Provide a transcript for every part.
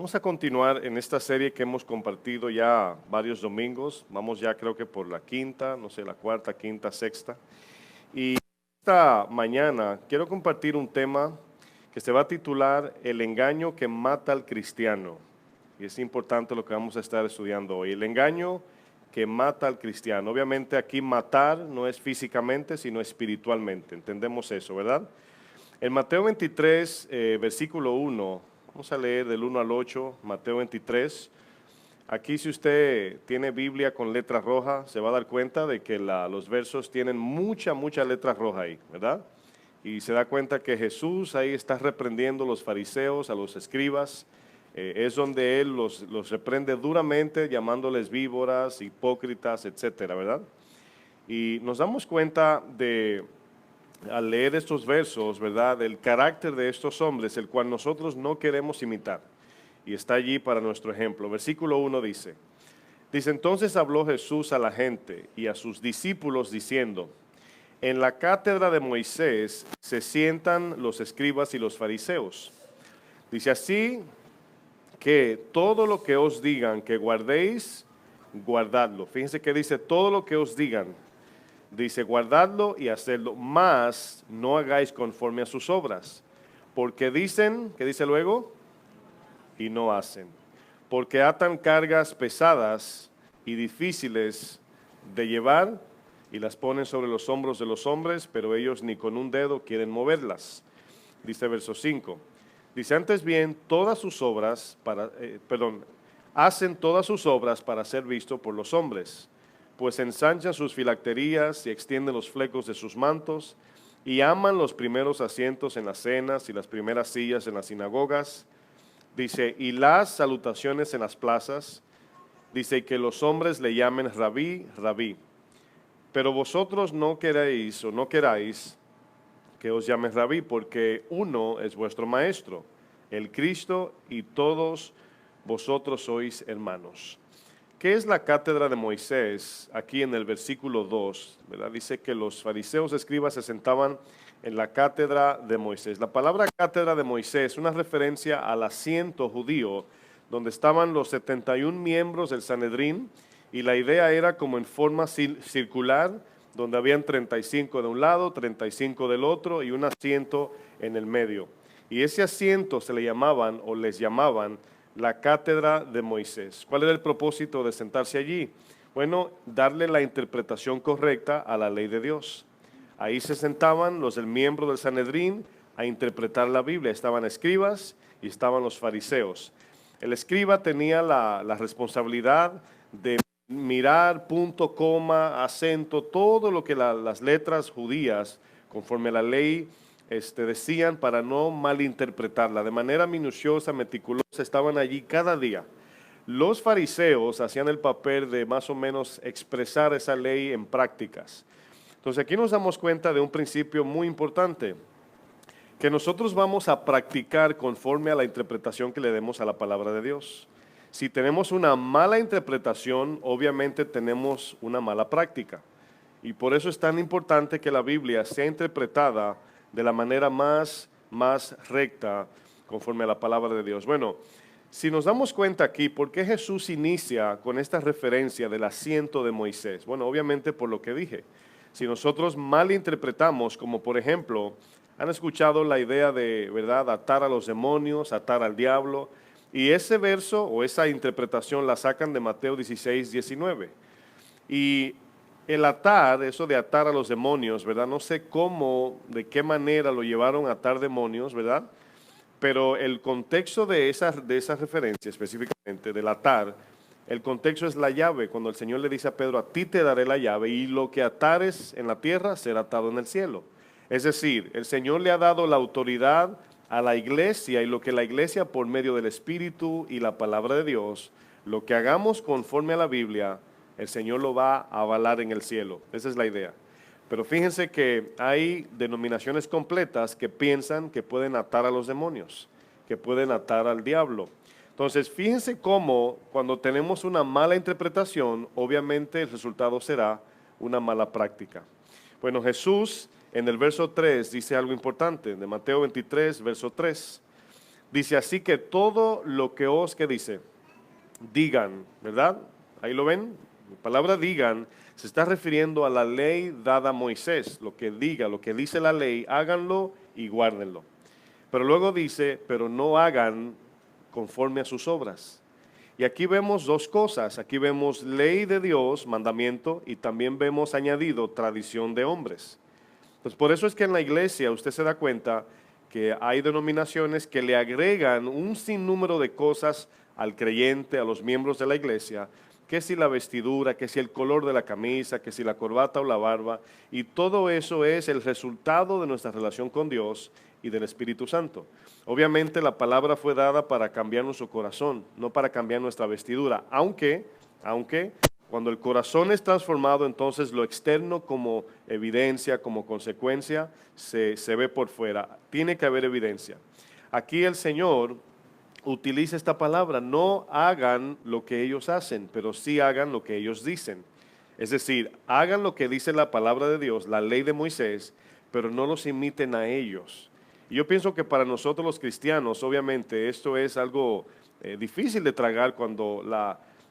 Vamos a continuar en esta serie que hemos compartido ya varios domingos. Vamos ya creo que por la quinta, no sé, la cuarta, quinta, sexta. Y esta mañana quiero compartir un tema que se va a titular El engaño que mata al cristiano. Y es importante lo que vamos a estar estudiando hoy. El engaño que mata al cristiano. Obviamente aquí matar no es físicamente, sino espiritualmente. Entendemos eso, ¿verdad? En Mateo 23, versículo 1, vamos a leer del 1 al 8, Mateo 23. Aquí si usted tiene Biblia con letra roja, se va a dar cuenta de que los versos tienen mucha letra roja ahí, ¿verdad? Y se da cuenta que Jesús ahí está reprendiendo a los fariseos, a los escribas. Es donde Él los reprende duramente, llamándoles víboras, hipócritas, etcétera, ¿verdad? Y nos damos cuenta al leer estos versos, ¿verdad?, del carácter de estos hombres, el cual nosotros no queremos imitar. Y está allí para nuestro ejemplo. Versículo 1 dice, entonces habló Jesús a la gente y a sus discípulos diciendo, en la cátedra de Moisés se sientan los escribas y los fariseos. Dice así que todo lo que os digan que guardéis, guardadlo. Fíjense que dice todo lo que os digan. Dice, guardadlo y hacedlo, mas no hagáis conforme a sus obras. Porque dicen, ¿qué dice luego? Y no hacen. Porque atan cargas pesadas y difíciles de llevar y las ponen sobre los hombros de los hombres, pero ellos ni con un dedo quieren moverlas. Dice verso 5. Dice, antes bien, todas sus obras, hacen todas sus obras para ser visto por los hombres. Pues ensanchan sus filacterías y extienden los flecos de sus mantos, y aman los primeros asientos en las cenas y las primeras sillas en las sinagogas. Dice, y las salutaciones en las plazas. Dice, que los hombres le llamen rabí, rabí. Pero vosotros no queréis o no queráis que os llamen rabí, porque uno es vuestro maestro, el Cristo, y todos vosotros sois hermanos. ¿Qué es la cátedra de Moisés? Aquí en el versículo 2, ¿verdad? Dice que los fariseos escribas se sentaban en la cátedra de Moisés. La palabra cátedra de Moisés es una referencia al asiento judío donde estaban los 71 miembros del Sanedrín, y la idea era como en forma circular, donde habían 35 de un lado, 35 del otro y un asiento en el medio. Y ese asiento se le llamaban o les llamaban la cátedra de Moisés. ¿Cuál era el propósito de sentarse allí? Bueno, darle la interpretación correcta a la ley de Dios. Ahí se sentaban los del miembro del Sanedrín a interpretar la Biblia. Estaban escribas y estaban los fariseos. El escriba tenía la responsabilidad de mirar punto, coma, acento, todo lo que las letras judías, conforme a la ley, decían, para no malinterpretarla. De manera minuciosa, meticulosa, estaban allí cada día. Los fariseos hacían el papel de más o menos expresar esa ley en prácticas. Entonces aquí nos damos cuenta de un principio muy importante, que nosotros vamos a practicar conforme a la interpretación que le demos a la palabra de Dios. Si tenemos una mala interpretación, obviamente tenemos una mala práctica. Y por eso es tan importante que la Biblia sea interpretada de la manera más recta conforme a la palabra de Dios. Bueno, si nos damos cuenta aquí, ¿por qué Jesús inicia con esta referencia del asiento de Moisés? Bueno, obviamente por lo que dije. Si nosotros mal interpretamos, como por ejemplo, han escuchado la idea de, ¿verdad?, atar a los demonios, atar al diablo, y ese verso o esa interpretación la sacan de Mateo 16, 19. Y el atar, eso de atar a los demonios, ¿verdad? No sé cómo, de qué manera lo llevaron a atar demonios, ¿verdad? Pero el contexto de esa referencia específicamente, del atar, el contexto es la llave. Cuando el Señor le dice a Pedro, a ti te daré la llave, y lo que atares en la tierra será atado en el cielo. Es decir, el Señor le ha dado la autoridad a la iglesia, y lo que la iglesia, por medio del Espíritu y la palabra de Dios, lo que hagamos conforme a la Biblia, el Señor lo va a avalar en el cielo. Esa es la idea. Pero fíjense que hay denominaciones completas que piensan que pueden atar a los demonios, que pueden atar al diablo. Entonces, fíjense cómo cuando tenemos una mala interpretación, obviamente el resultado será una mala práctica. Bueno, Jesús en el verso 3 dice algo importante, de Mateo 23, verso 3. Dice, así que todo lo que os, ¿qué dice? Digan, ¿verdad? Ahí lo ven. La palabra digan se está refiriendo a la ley dada a Moisés. Lo que diga, lo que dice la ley, háganlo y guárdenlo. Pero luego dice, pero no hagan conforme a sus obras. Y aquí vemos dos cosas. Aquí vemos ley de Dios, mandamiento, y también vemos añadido tradición de hombres. Pues por eso es que en la iglesia usted se da cuenta que hay denominaciones que le agregan un sinnúmero de cosas al creyente, a los miembros de la iglesia, que si la vestidura, que si el color de la camisa, que si la corbata o la barba, y todo eso es el resultado de nuestra relación con Dios y del Espíritu Santo. Obviamente la palabra fue dada para cambiar nuestro corazón, no para cambiar nuestra vestidura, aunque cuando el corazón es transformado, entonces lo externo como evidencia, como consecuencia, se ve por fuera. Tiene que haber evidencia. Aquí el Señor utiliza esta palabra, no hagan lo que ellos hacen, pero sí hagan lo que ellos dicen. Es decir, hagan lo que dice la palabra de Dios, la ley de Moisés, pero no los imiten a ellos. Y yo pienso que para nosotros los cristianos, obviamente, esto es algo difícil de tragar cuando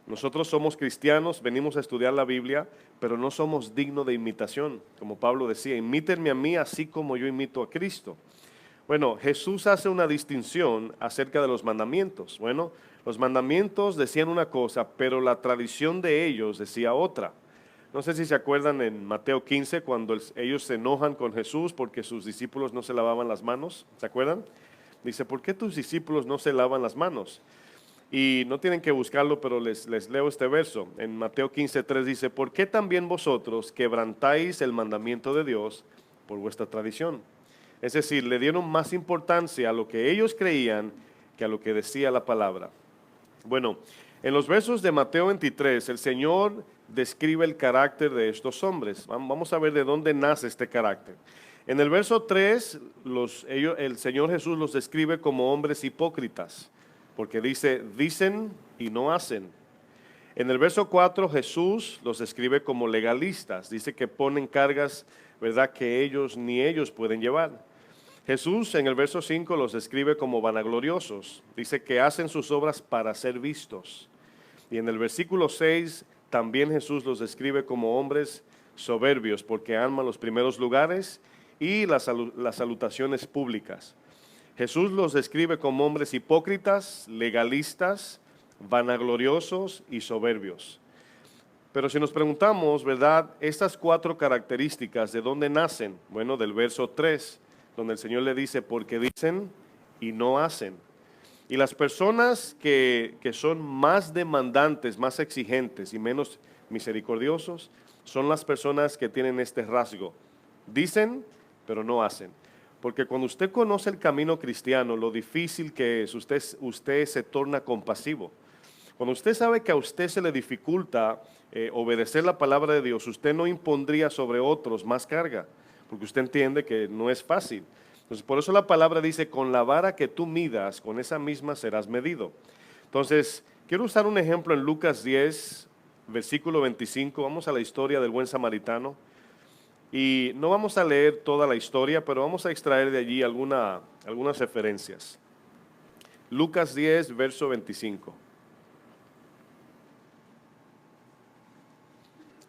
nosotros somos cristianos, venimos a estudiar la Biblia, pero no somos dignos de imitación. Como Pablo decía, imítenme a mí así como yo imito a Cristo. Bueno, Jesús hace una distinción acerca de los mandamientos. Bueno, los mandamientos decían una cosa, pero la tradición de ellos decía otra. No sé si se acuerdan en Mateo 15 cuando ellos se enojan con Jesús porque sus discípulos no se lavaban las manos. ¿Se acuerdan? Dice, ¿por qué tus discípulos no se lavan las manos? Y no tienen que buscarlo, pero les leo este verso. En Mateo 15:3 dice, ¿por qué también vosotros quebrantáis el mandamiento de Dios por vuestra tradición? Es decir, le dieron más importancia a lo que ellos creían que a lo que decía la palabra. Bueno, en los versos de Mateo 23, el Señor describe el carácter de estos hombres. Vamos a ver de dónde nace este carácter. En el verso 3, el Señor Jesús los describe como hombres hipócritas, porque dice, dicen y no hacen. En el verso 4, Jesús los describe como legalistas, dice que ponen cargas, ¿verdad?, que ni ellos pueden llevar. Jesús en el verso 5 los describe como vanagloriosos, dice que hacen sus obras para ser vistos. Y en el versículo 6 también Jesús los describe como hombres soberbios, porque aman los primeros lugares y las salutaciones públicas. Jesús los describe como hombres hipócritas, legalistas, vanagloriosos y soberbios. Pero si nos preguntamos, ¿verdad?, estas cuatro características, ¿de dónde nacen? Bueno, del verso 3, donde el Señor le dice, porque dicen y no hacen. Y las personas que son más demandantes, más exigentes y menos misericordiosos, son las personas que tienen este rasgo. Dicen, pero no hacen. Porque cuando usted conoce el camino cristiano, lo difícil que es, usted se torna compasivo. Cuando usted sabe que a usted se le dificulta obedecer la palabra de Dios, usted no impondría sobre otros más carga, porque usted entiende que no es fácil. Entonces, por eso la palabra dice, con la vara que tú midas, con esa misma serás medido. Entonces, quiero usar un ejemplo en Lucas 10, versículo 25. Vamos a la historia del buen samaritano. Y no vamos a leer toda la historia, pero vamos a extraer de allí algunas referencias. Lucas 10, verso 25.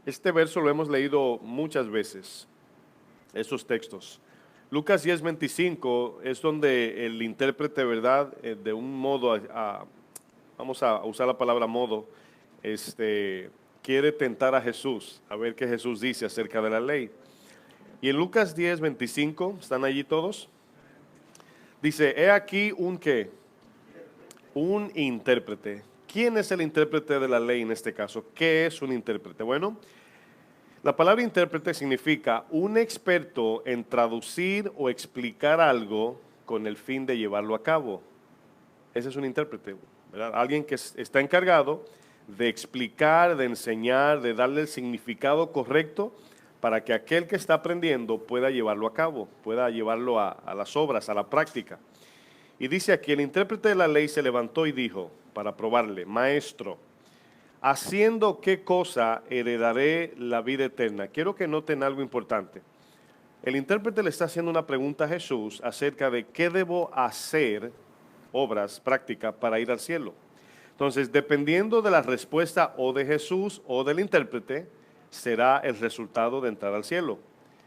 Este verso lo hemos leído muchas veces, esos textos. Lucas 10, 25 es donde el intérprete, ¿verdad?, de un modo, vamos a usar la palabra modo, quiere tentar a Jesús, a ver qué Jesús dice acerca de la ley. Y en Lucas 10, 25, ¿están allí todos? Dice, he aquí un ¿qué? Un intérprete. ¿Quién es el intérprete de la ley en este caso? ¿Qué es un intérprete? Bueno, la palabra intérprete significa un experto en traducir o explicar algo con el fin de llevarlo a cabo. Ese es un intérprete, ¿verdad? Alguien que está encargado de explicar, de enseñar, de darle el significado correcto para que aquel que está aprendiendo pueda llevarlo a cabo, pueda llevarlo a las obras, a la práctica. Y dice aquí, el intérprete de la ley se levantó y dijo, para probarle, maestro, ¿haciendo qué cosa heredaré la vida eterna? Quiero que noten algo importante. El intérprete le está haciendo una pregunta a Jesús acerca de qué debo hacer obras, práctica, para ir al cielo. Entonces, dependiendo de la respuesta o de Jesús o del intérprete, será el resultado de entrar al cielo.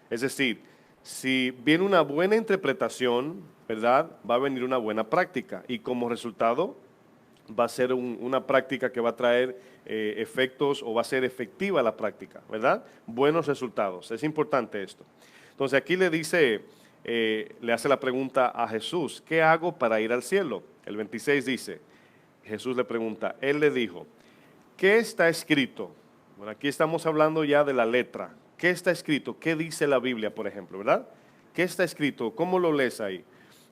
Es decir, si viene una buena interpretación, ¿verdad? Va a venir una buena práctica y como resultado va a ser una práctica que va a traer efectos o va a ser efectiva la práctica, ¿verdad? Buenos resultados. Es importante esto. Entonces aquí le dice, le hace la pregunta a Jesús, ¿qué hago para ir al cielo? El 26 dice, Jesús le pregunta, él le dijo, ¿qué está escrito? Bueno, aquí estamos hablando ya de la letra. ¿Qué está escrito? ¿Qué dice la Biblia, por ejemplo, verdad? ¿Qué está escrito? ¿Cómo lo lees ahí?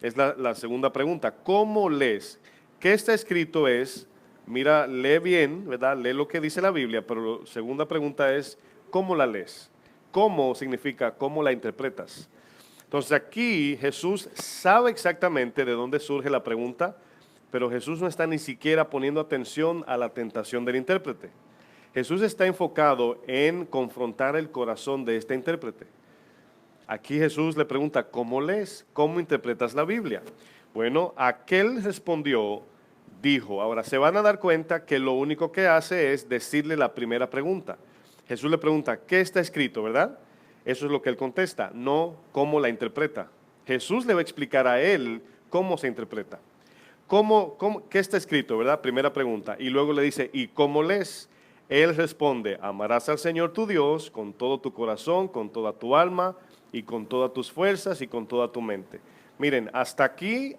Es la segunda pregunta. ¿Cómo lees? ¿Qué está escrito es, mira, lee bien, ¿verdad? Lee lo que dice la Biblia, pero la segunda pregunta es, ¿cómo la lees? ¿Cómo significa cómo la interpretas? Entonces aquí Jesús sabe exactamente de dónde surge la pregunta, pero Jesús no está ni siquiera poniendo atención a la tentación del intérprete. Jesús está enfocado en confrontar el corazón de este intérprete. Aquí Jesús le pregunta, ¿cómo lees? ¿Cómo interpretas la Biblia? Bueno, aquel respondió, dijo. Ahora, se van a dar cuenta que lo único que hace es decirle la primera pregunta. Jesús le pregunta, ¿qué está escrito, verdad? Eso es lo que él contesta, no cómo la interpreta. Jesús le va a explicar a él cómo se interpreta. ¿Qué está escrito, verdad? Primera pregunta. Y luego le dice, ¿y cómo lees? Él responde, amarás al Señor tu Dios con todo tu corazón, con toda tu alma y con todas tus fuerzas y con toda tu mente. Miren, hasta aquí,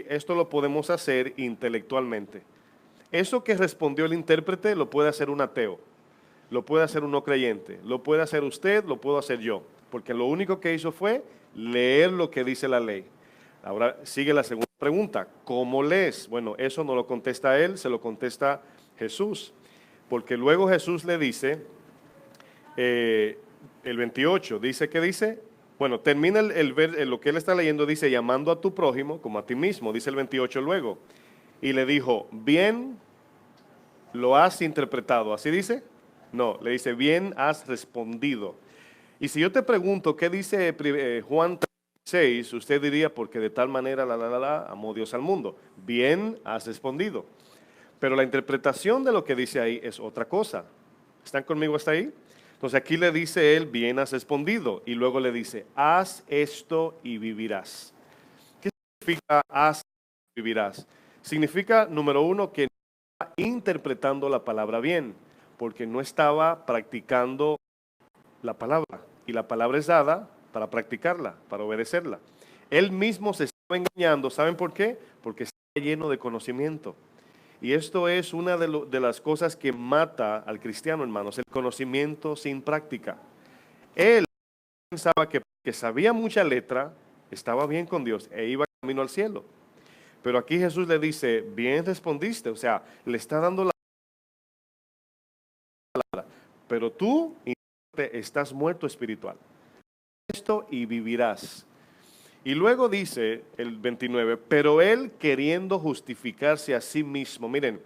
esto lo podemos hacer intelectualmente. Eso que respondió el intérprete lo puede hacer un ateo, lo puede hacer un no creyente, lo puede hacer usted, lo puedo hacer yo, porque lo único que hizo fue leer lo que dice la ley. Ahora sigue la segunda pregunta, ¿cómo lees? Bueno, eso no lo contesta él, se lo contesta Jesús, porque luego Jesús le dice, el 28, dice, ¿qué dice? Bueno, termina lo que él está leyendo, dice, llamando a tu prójimo como a ti mismo, dice el 28 luego, y le dijo, bien lo has interpretado, ¿así dice? No, le dice, bien has respondido. Y si yo te pregunto, ¿qué dice Juan 6? Usted diría, porque de tal manera, amó Dios al mundo. Bien has respondido. Pero la interpretación de lo que dice ahí es otra cosa. ¿Están conmigo hasta ahí? Entonces aquí le dice él, bien has respondido. Y luego le dice, haz esto y vivirás. ¿Qué significa haz y vivirás? Significa, número uno, que no está interpretando la palabra bien, porque no estaba practicando la palabra. Y la palabra es dada para practicarla, para obedecerla. Él mismo se estaba engañando. ¿Saben por qué? Porque está lleno de conocimiento. Y esto es una de las cosas que mata al cristiano, hermanos, el conocimiento sin práctica. Él pensaba que sabía mucha letra, estaba bien con Dios e iba camino al cielo. Pero aquí Jesús le dice, bien respondiste, o sea, le está dando la palabra, pero tú estás muerto espiritual. Esto y vivirás. Y luego dice el 29, pero él queriendo justificarse a sí mismo. Miren,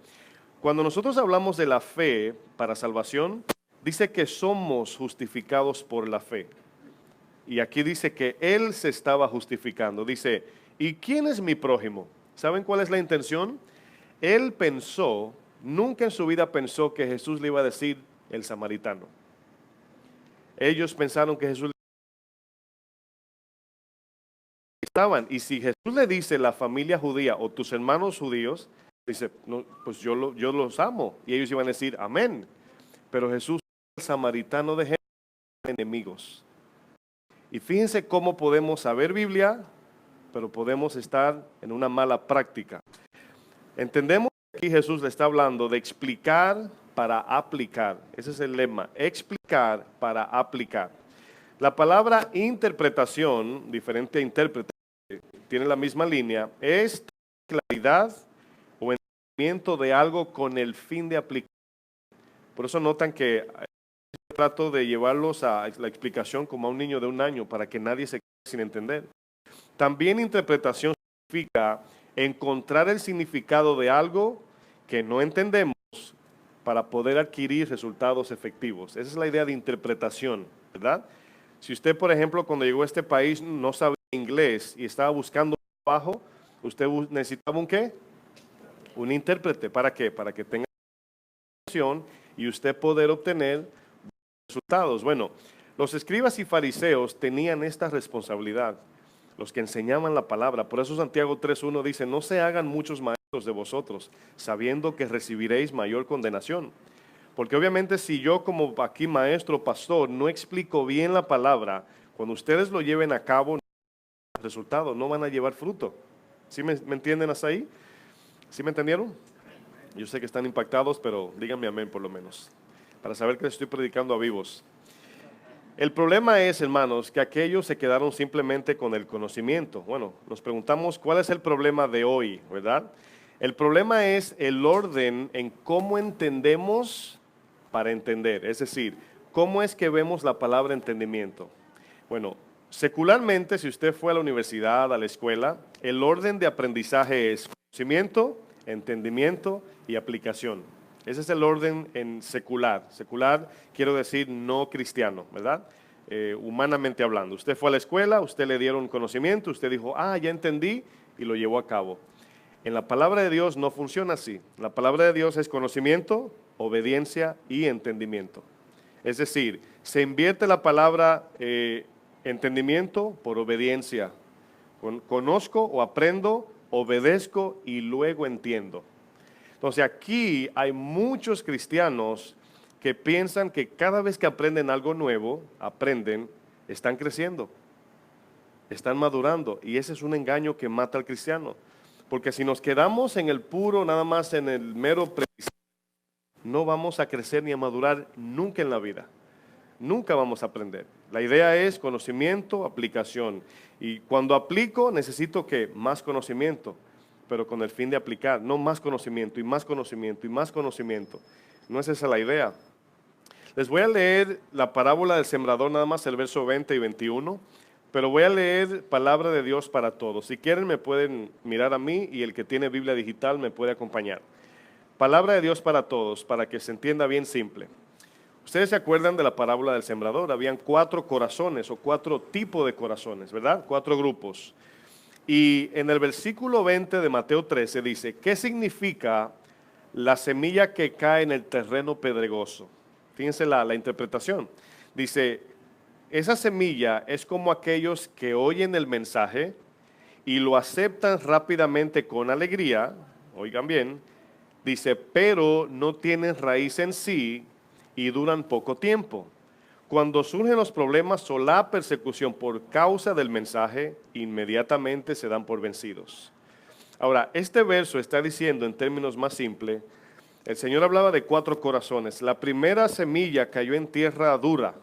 cuando nosotros hablamos de la fe para salvación, dice que somos justificados por la fe. Y aquí dice que él se estaba justificando. Dice, ¿y quién es mi prójimo? ¿Saben cuál es la intención? Él pensó, nunca en su vida pensó que Jesús le iba a decir el samaritano. Ellos pensaron que Jesús estaban. Y si Jesús le dice la familia judía o tus hermanos judíos, dice, no, pues yo los amo. Y ellos iban a decir, amén. Pero Jesús es el samaritano de gente, enemigos. Y fíjense cómo podemos saber Biblia, pero podemos estar en una mala práctica. Entendemos que aquí Jesús le está hablando de explicar para aplicar. Ese es el lema, explicar para aplicar. La palabra interpretación, diferente a intérprete, tiene la misma línea, es claridad o entendimiento de algo con el fin de aplicar. Por eso notan que trato de llevarlos a la explicación como a un niño de 1 año para que nadie se quede sin entender. También interpretación significa encontrar el significado de algo que no entendemos para poder adquirir resultados efectivos. Esa es la idea de interpretación, ¿verdad? Si usted, por ejemplo, cuando llegó a este país no sabía inglés y estaba buscando trabajo, Usted necesitaba un ¿qué? Un intérprete. ¿Para qué? Para que tenga información y usted poder obtener resultados. Bueno, los escribas y fariseos tenían esta responsabilidad, los que enseñaban la palabra. Por eso Santiago 3:1 dice, no se hagan muchos maestros de vosotros, sabiendo que recibiréis mayor condenación. Porque obviamente si yo como aquí maestro, pastor, no explico bien la palabra, cuando ustedes lo lleven a cabo, resultados no van a llevar fruto. ¿Sí me entienden hasta ahí? ¿Sí me entendieron? Yo sé que están impactados, pero díganme amén por lo menos, para saber que les estoy predicando a vivos. El problema es, hermanos, que aquellos se quedaron simplemente con el conocimiento. Bueno, nos preguntamos cuál es el problema de hoy, ¿verdad? El problema es el orden en cómo entendemos para entender. Es decir, cómo es que vemos la palabra entendimiento. Bueno, secularmente, si usted fue a la universidad, a la escuela, el orden de aprendizaje es conocimiento, entendimiento y aplicación. Ese es el orden en secular. Secular quiero decir no cristiano, ¿verdad? Humanamente hablando. Usted fue a la escuela, usted le dieron conocimiento, usted dijo, ya entendí y lo llevó a cabo. En la palabra de Dios no funciona así. La palabra de Dios es conocimiento, obediencia y entendimiento. Es decir, se invierte la palabra entendimiento por obediencia. Conozco o aprendo, obedezco y luego entiendo. Entonces aquí hay muchos cristianos que piensan que cada vez que aprenden algo nuevo, están creciendo, están madurando. Y ese es un engaño que mata al cristiano. Porque si nos quedamos en el puro, nada más en el mero aprendizaje, no vamos a crecer ni a madurar nunca en la vida. Nunca vamos a aprender. La idea es conocimiento, aplicación. Y cuando aplico necesito que más conocimiento, pero con el fin de aplicar, no más conocimiento y más conocimiento y más conocimiento. No es esa la idea. Les voy a leer la parábola del sembrador, nada más el verso 20 y 21, pero voy a leer palabra de Dios para todos. Si quieren me pueden mirar a mí y el que tiene Biblia digital me puede acompañar. Palabra de Dios para todos, para que se entienda bien simple. Ustedes se acuerdan de la parábola del sembrador, habían 4 corazones o 4 tipos de corazones, ¿verdad? 4 grupos. Y en el versículo 20 de Mateo 13 dice, ¿qué significa la semilla que cae en el terreno pedregoso? Fíjense la interpretación. Dice, esa semilla es como aquellos que oyen el mensaje y lo aceptan rápidamente con alegría, oigan bien, dice, pero no tienen raíz en sí y duran poco tiempo. Cuando surgen los problemas o la persecución por causa del mensaje, inmediatamente se dan por vencidos. Ahora, este verso está diciendo en términos más simples, el Señor hablaba de 4 corazones. La primera semilla cayó en tierra dura,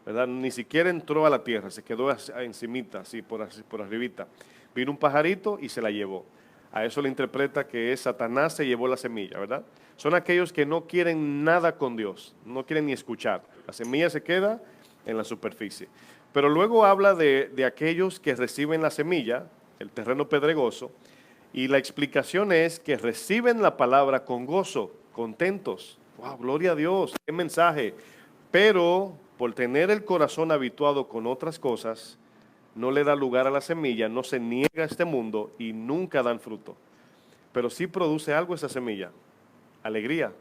¿verdad? Ni siquiera entró a la tierra, se quedó encimita, así por arribita. Vino un pajarito y se la llevó. A eso le interpreta que es Satanás se llevó la semilla, ¿verdad? Son aquellos que no quieren nada con Dios, no quieren ni escuchar. La semilla se queda en la superficie. Pero luego habla de aquellos que reciben la semilla, el terreno pedregoso, y la explicación es que reciben la palabra con gozo, contentos. ¡Wow! Gloria a Dios, qué mensaje. Pero por tener el corazón habituado con otras cosas, no le da lugar a la semilla, no se niega a este mundo y nunca dan fruto. Pero sí produce algo esa semilla, alegría,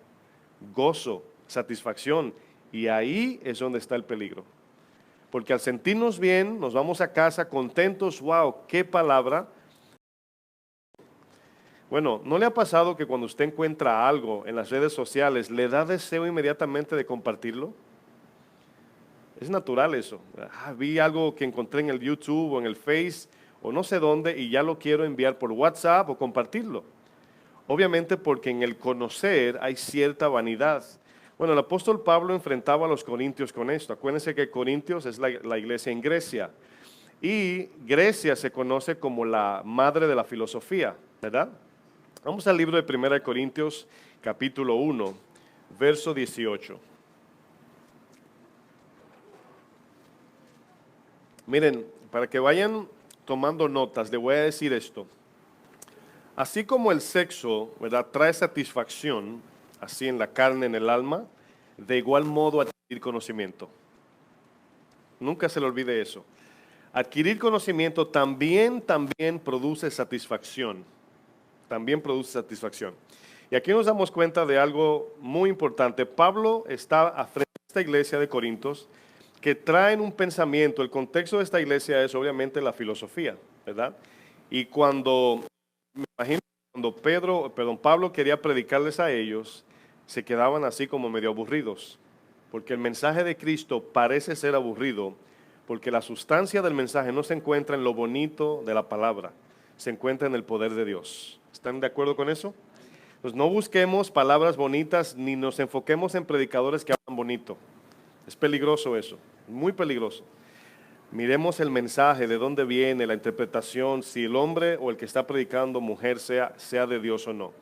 gozo, satisfacción, y ahí es donde está el peligro. Porque al sentirnos bien, nos vamos a casa contentos, wow, qué palabra. Bueno, ¿no le ha pasado que cuando usted encuentra algo en las redes sociales, le da deseo inmediatamente de compartirlo? Es natural eso. Vi algo que encontré en el YouTube o en el Face o no sé dónde y ya lo quiero enviar por WhatsApp o compartirlo. Obviamente porque en el conocer hay cierta vanidad. Bueno, el apóstol Pablo enfrentaba a los corintios con esto. Acuérdense que Corintios es la iglesia en Grecia. Y Grecia se conoce como la madre de la filosofía, ¿verdad? Vamos al libro de 1 Corintios, capítulo 1, verso 18. Miren, para que vayan tomando notas, les voy a decir esto. Así como el sexo, ¿verdad?, trae satisfacción, así en la carne, en el alma, de igual modo adquirir conocimiento. Nunca se le olvide eso. Adquirir conocimiento también produce satisfacción. También produce satisfacción. Y aquí nos damos cuenta de algo muy importante. Pablo está frente a esta iglesia de Corintios que traen un pensamiento. El contexto de esta iglesia es obviamente la filosofía, ¿verdad? Y me imagino, cuando Pablo quería predicarles a ellos, se quedaban así como medio aburridos, porque el mensaje de Cristo parece ser aburrido, porque la sustancia del mensaje no se encuentra en lo bonito de la palabra, se encuentra en el poder de Dios. ¿Están de acuerdo con eso? Pues no busquemos palabras bonitas ni nos enfoquemos en predicadores que hablan bonito. Es peligroso eso, muy peligroso. Miremos el mensaje, de dónde viene, la interpretación, si el hombre o el que está predicando, mujer, sea de Dios o no.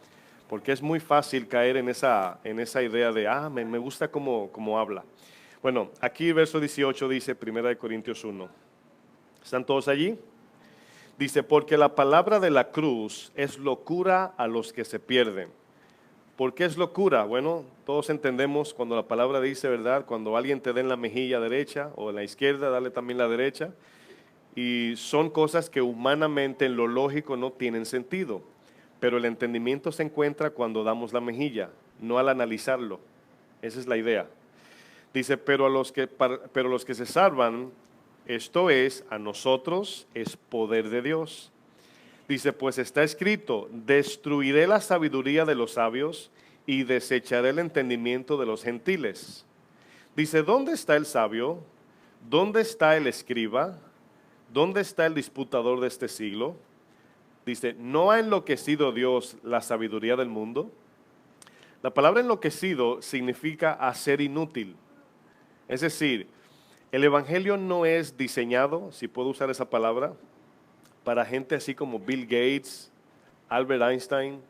Porque es muy fácil caer en esa idea de, me gusta cómo habla. Bueno, aquí verso 18 dice, 1 Corintios 1. ¿Están todos allí? Dice, porque la palabra de la cruz es locura a los que se pierden. ¿Por qué es locura? Bueno, todos entendemos cuando la palabra dice, ¿verdad? Cuando alguien te dé en la mejilla derecha o en la izquierda, dale también la derecha. Y son cosas que humanamente en lo lógico no tienen sentido. Pero el entendimiento se encuentra cuando damos la mejilla, no al analizarlo. Esa es la idea. Dice, pero los que se salvan, esto es, a nosotros es poder de Dios. Dice, pues está escrito, destruiré la sabiduría de los sabios y desecharé el entendimiento de los gentiles. Dice, ¿dónde está el sabio? ¿Dónde está el escriba? ¿Dónde está el disputador de este siglo? Dice, ¿no ha enloquecido Dios la sabiduría del mundo? La palabra enloquecido significa hacer inútil. Es decir, el evangelio no es diseñado, si puedo usar esa palabra, para gente así como Bill Gates, Albert Einstein,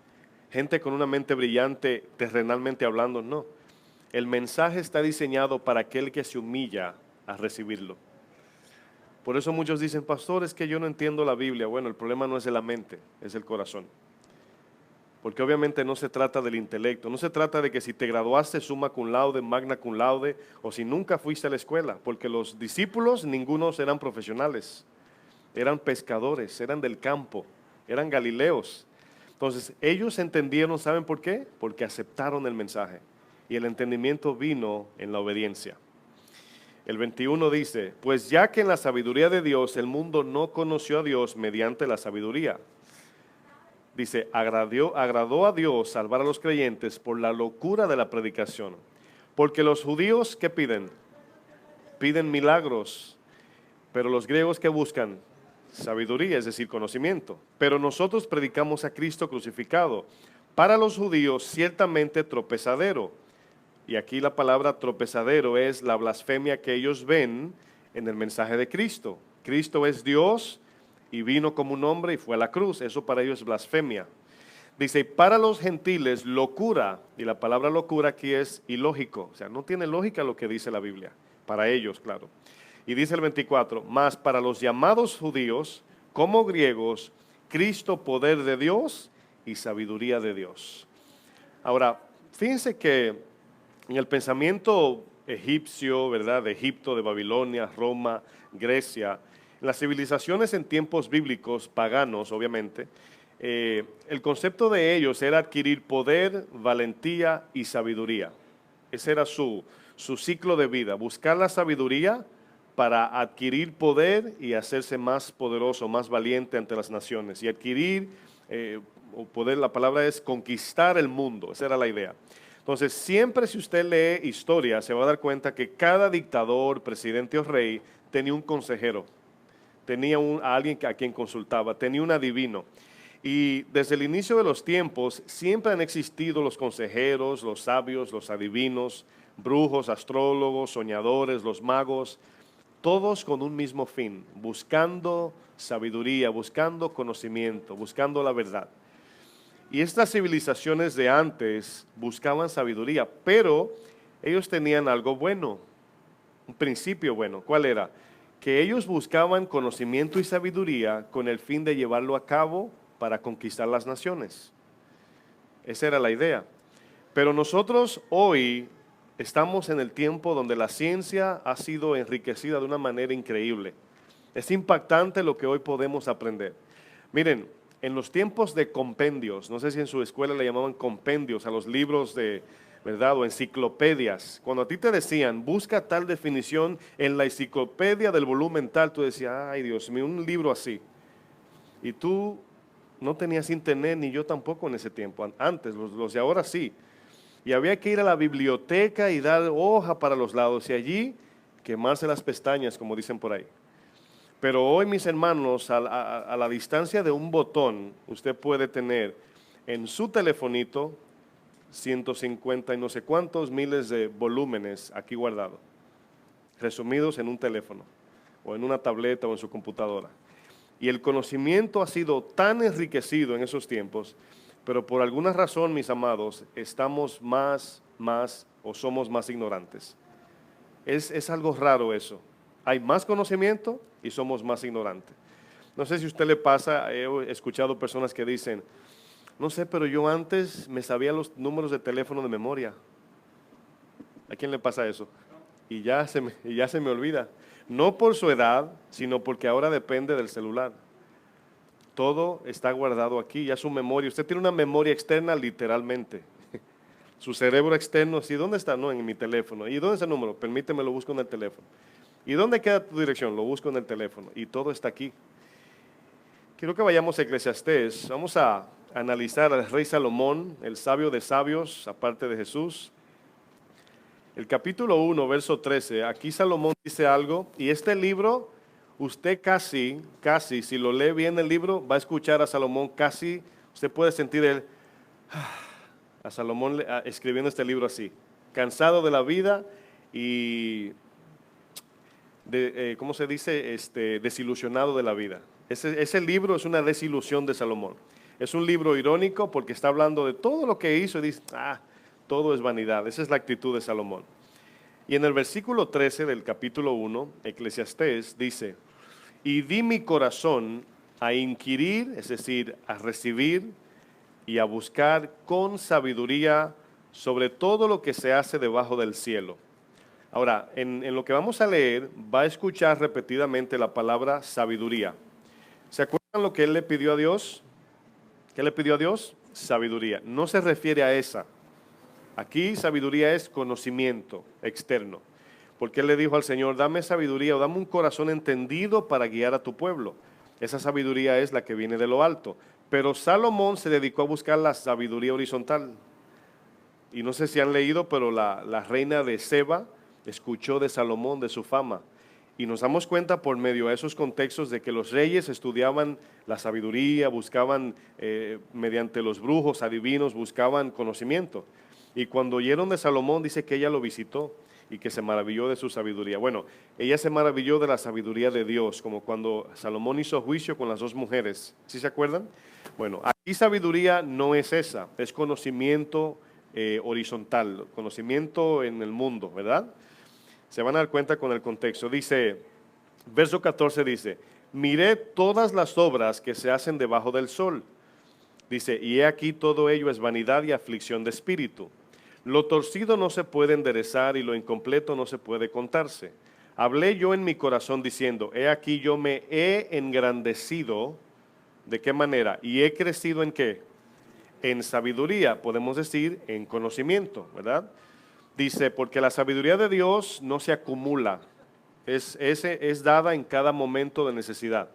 gente con una mente brillante terrenalmente hablando, no. El mensaje está diseñado para aquel que se humilla a recibirlo. Por eso muchos dicen, pastor, es que yo no entiendo la Biblia. Bueno, el problema no es de la mente, es el corazón. Porque obviamente no se trata del intelecto, no se trata de que si te graduaste summa cum laude, magna cum laude, o si nunca fuiste a la escuela, porque los discípulos, ningunos eran profesionales. Eran pescadores, eran del campo, eran galileos. Entonces ellos entendieron, ¿saben por qué? Porque aceptaron el mensaje y el entendimiento vino en la obediencia. El 21 dice, pues ya que en la sabiduría de Dios el mundo no conoció a Dios mediante la sabiduría. Dice, agradó a Dios salvar a los creyentes por la locura de la predicación. Porque los judíos, ¿qué piden? Piden milagros, pero los griegos, ¿qué buscan? Sabiduría, es decir, conocimiento. Pero nosotros predicamos a Cristo crucificado. Para los judíos, ciertamente tropezadero. Y aquí la palabra tropezadero es la blasfemia que ellos ven en el mensaje de Cristo. Cristo es Dios y vino como un hombre y fue a la cruz. Eso para ellos es blasfemia. Dice, para los gentiles, locura. Y la palabra locura aquí es ilógico. O sea, no tiene lógica lo que dice la Biblia. Para ellos, claro. Y dice el 24, más para los llamados judíos, como griegos, Cristo poder de Dios y sabiduría de Dios. Ahora, fíjense que en el pensamiento egipcio, ¿verdad? De Egipto, de Babilonia, Roma, Grecia, en las civilizaciones en tiempos bíblicos, paganos obviamente, el concepto de ellos era adquirir poder, valentía y sabiduría. Ese era su ciclo de vida, buscar la sabiduría para adquirir poder y hacerse más poderoso, más valiente ante las naciones. Y adquirir poder, la palabra es conquistar el mundo, esa era la idea. Entonces, siempre si usted lee historia, se va a dar cuenta que cada dictador, presidente o rey tenía un consejero, tenía a alguien a quien consultaba, tenía un adivino. Y desde el inicio de los tiempos siempre han existido los consejeros, los sabios, los adivinos, brujos, astrólogos, soñadores, los magos, todos con un mismo fin, buscando sabiduría, buscando conocimiento, buscando la verdad. Y estas civilizaciones de antes buscaban sabiduría, pero ellos tenían algo bueno, un principio bueno. ¿Cuál era? Que ellos buscaban conocimiento y sabiduría con el fin de llevarlo a cabo para conquistar las naciones. Esa era la idea. Pero nosotros hoy estamos en el tiempo donde la ciencia ha sido enriquecida de una manera increíble. Es impactante lo que hoy podemos aprender. Miren, en los tiempos de compendios, no sé si en su escuela le llamaban compendios a los libros de, ¿verdad? O enciclopedias. Cuando a ti te decían, busca tal definición en la enciclopedia del volumen tal, tú decías, ay Dios mío, un libro así. Y tú no tenías internet, ni yo tampoco en ese tiempo. Antes, los de ahora sí. Y había que ir a la biblioteca y dar hoja para los lados y allí quemarse las pestañas, como dicen por ahí. Pero hoy, mis hermanos, a la distancia de un botón, usted puede tener en su telefonito 150 y no sé cuántos miles de volúmenes aquí guardados, resumidos en un teléfono, o en una tableta, o en su computadora. Y el conocimiento ha sido tan enriquecido en esos tiempos, pero por alguna razón, mis amados, estamos más, o somos más ignorantes. Es algo raro eso. Hay más conocimiento y somos más ignorantes. No sé si a usted le pasa, he escuchado personas que dicen, no sé, pero yo antes me sabía los números de teléfono de memoria. ¿A quién le pasa eso? Y ya se me olvida. No por su edad, sino porque ahora depende del celular. Todo está guardado aquí, ya su memoria. Usted tiene una memoria externa literalmente. Su cerebro externo, ¿sí? ¿Dónde está? No, en mi teléfono. ¿Y dónde está el número? Permíteme, lo busco en el teléfono. ¿Y dónde queda tu dirección? Lo busco en el teléfono. Y todo está aquí. Quiero que vayamos a Eclesiastés. Vamos a analizar al rey Salomón, el sabio de sabios, aparte de Jesús. El capítulo 1, verso 13. Aquí Salomón dice algo. Y este libro, usted casi, si lo lee bien el libro, va a escuchar a Salomón casi. Usted puede sentir a Salomón escribiendo este libro así. Cansado de la vida y ¿cómo se dice? Desilusionado de la vida. Ese libro es una desilusión de Salomón. Es un libro irónico porque está hablando de todo lo que hizo y dice, todo es vanidad. Esa es la actitud de Salomón. Y en el versículo 13 del capítulo 1, Eclesiastés dice, y di mi corazón a inquirir, es decir, a recibir y a buscar con sabiduría sobre todo lo que se hace debajo del cielo. Ahora, en lo que vamos a leer, va a escuchar repetidamente la palabra sabiduría. ¿Se acuerdan lo que él le pidió a Dios? ¿Qué le pidió a Dios? Sabiduría. No se refiere a esa. Aquí sabiduría es conocimiento externo. Porque él le dijo al Señor, dame sabiduría o dame un corazón entendido para guiar a tu pueblo. Esa sabiduría es la que viene de lo alto. Pero Salomón se dedicó a buscar la sabiduría horizontal. Y no sé si han leído, pero la reina de Seba escuchó de Salomón, de su fama. Y nos damos cuenta por medio de esos contextos de que los reyes estudiaban la sabiduría, buscaban mediante los brujos, adivinos, buscaban conocimiento. Y cuando oyeron de Salomón, dice que ella lo visitó y que se maravilló de su sabiduría. Bueno, ella se maravilló de la sabiduría de Dios, como cuando Salomón hizo juicio con las dos mujeres. ¿Sí se acuerdan? Bueno, aquí sabiduría no es esa, es conocimiento horizontal, conocimiento en el mundo, ¿verdad? Se van a dar cuenta con el contexto. Dice, verso 14 dice, miré todas las obras que se hacen debajo del sol. Dice, y he aquí todo ello es vanidad y aflicción de espíritu. Lo torcido no se puede enderezar y lo incompleto no se puede contarse. Hablé yo en mi corazón diciendo, he aquí yo me he engrandecido. ¿De qué manera? Y he crecido ¿en qué? En sabiduría, podemos decir en conocimiento, ¿verdad? Dice, porque la sabiduría de Dios no se acumula, es dada en cada momento de necesidad,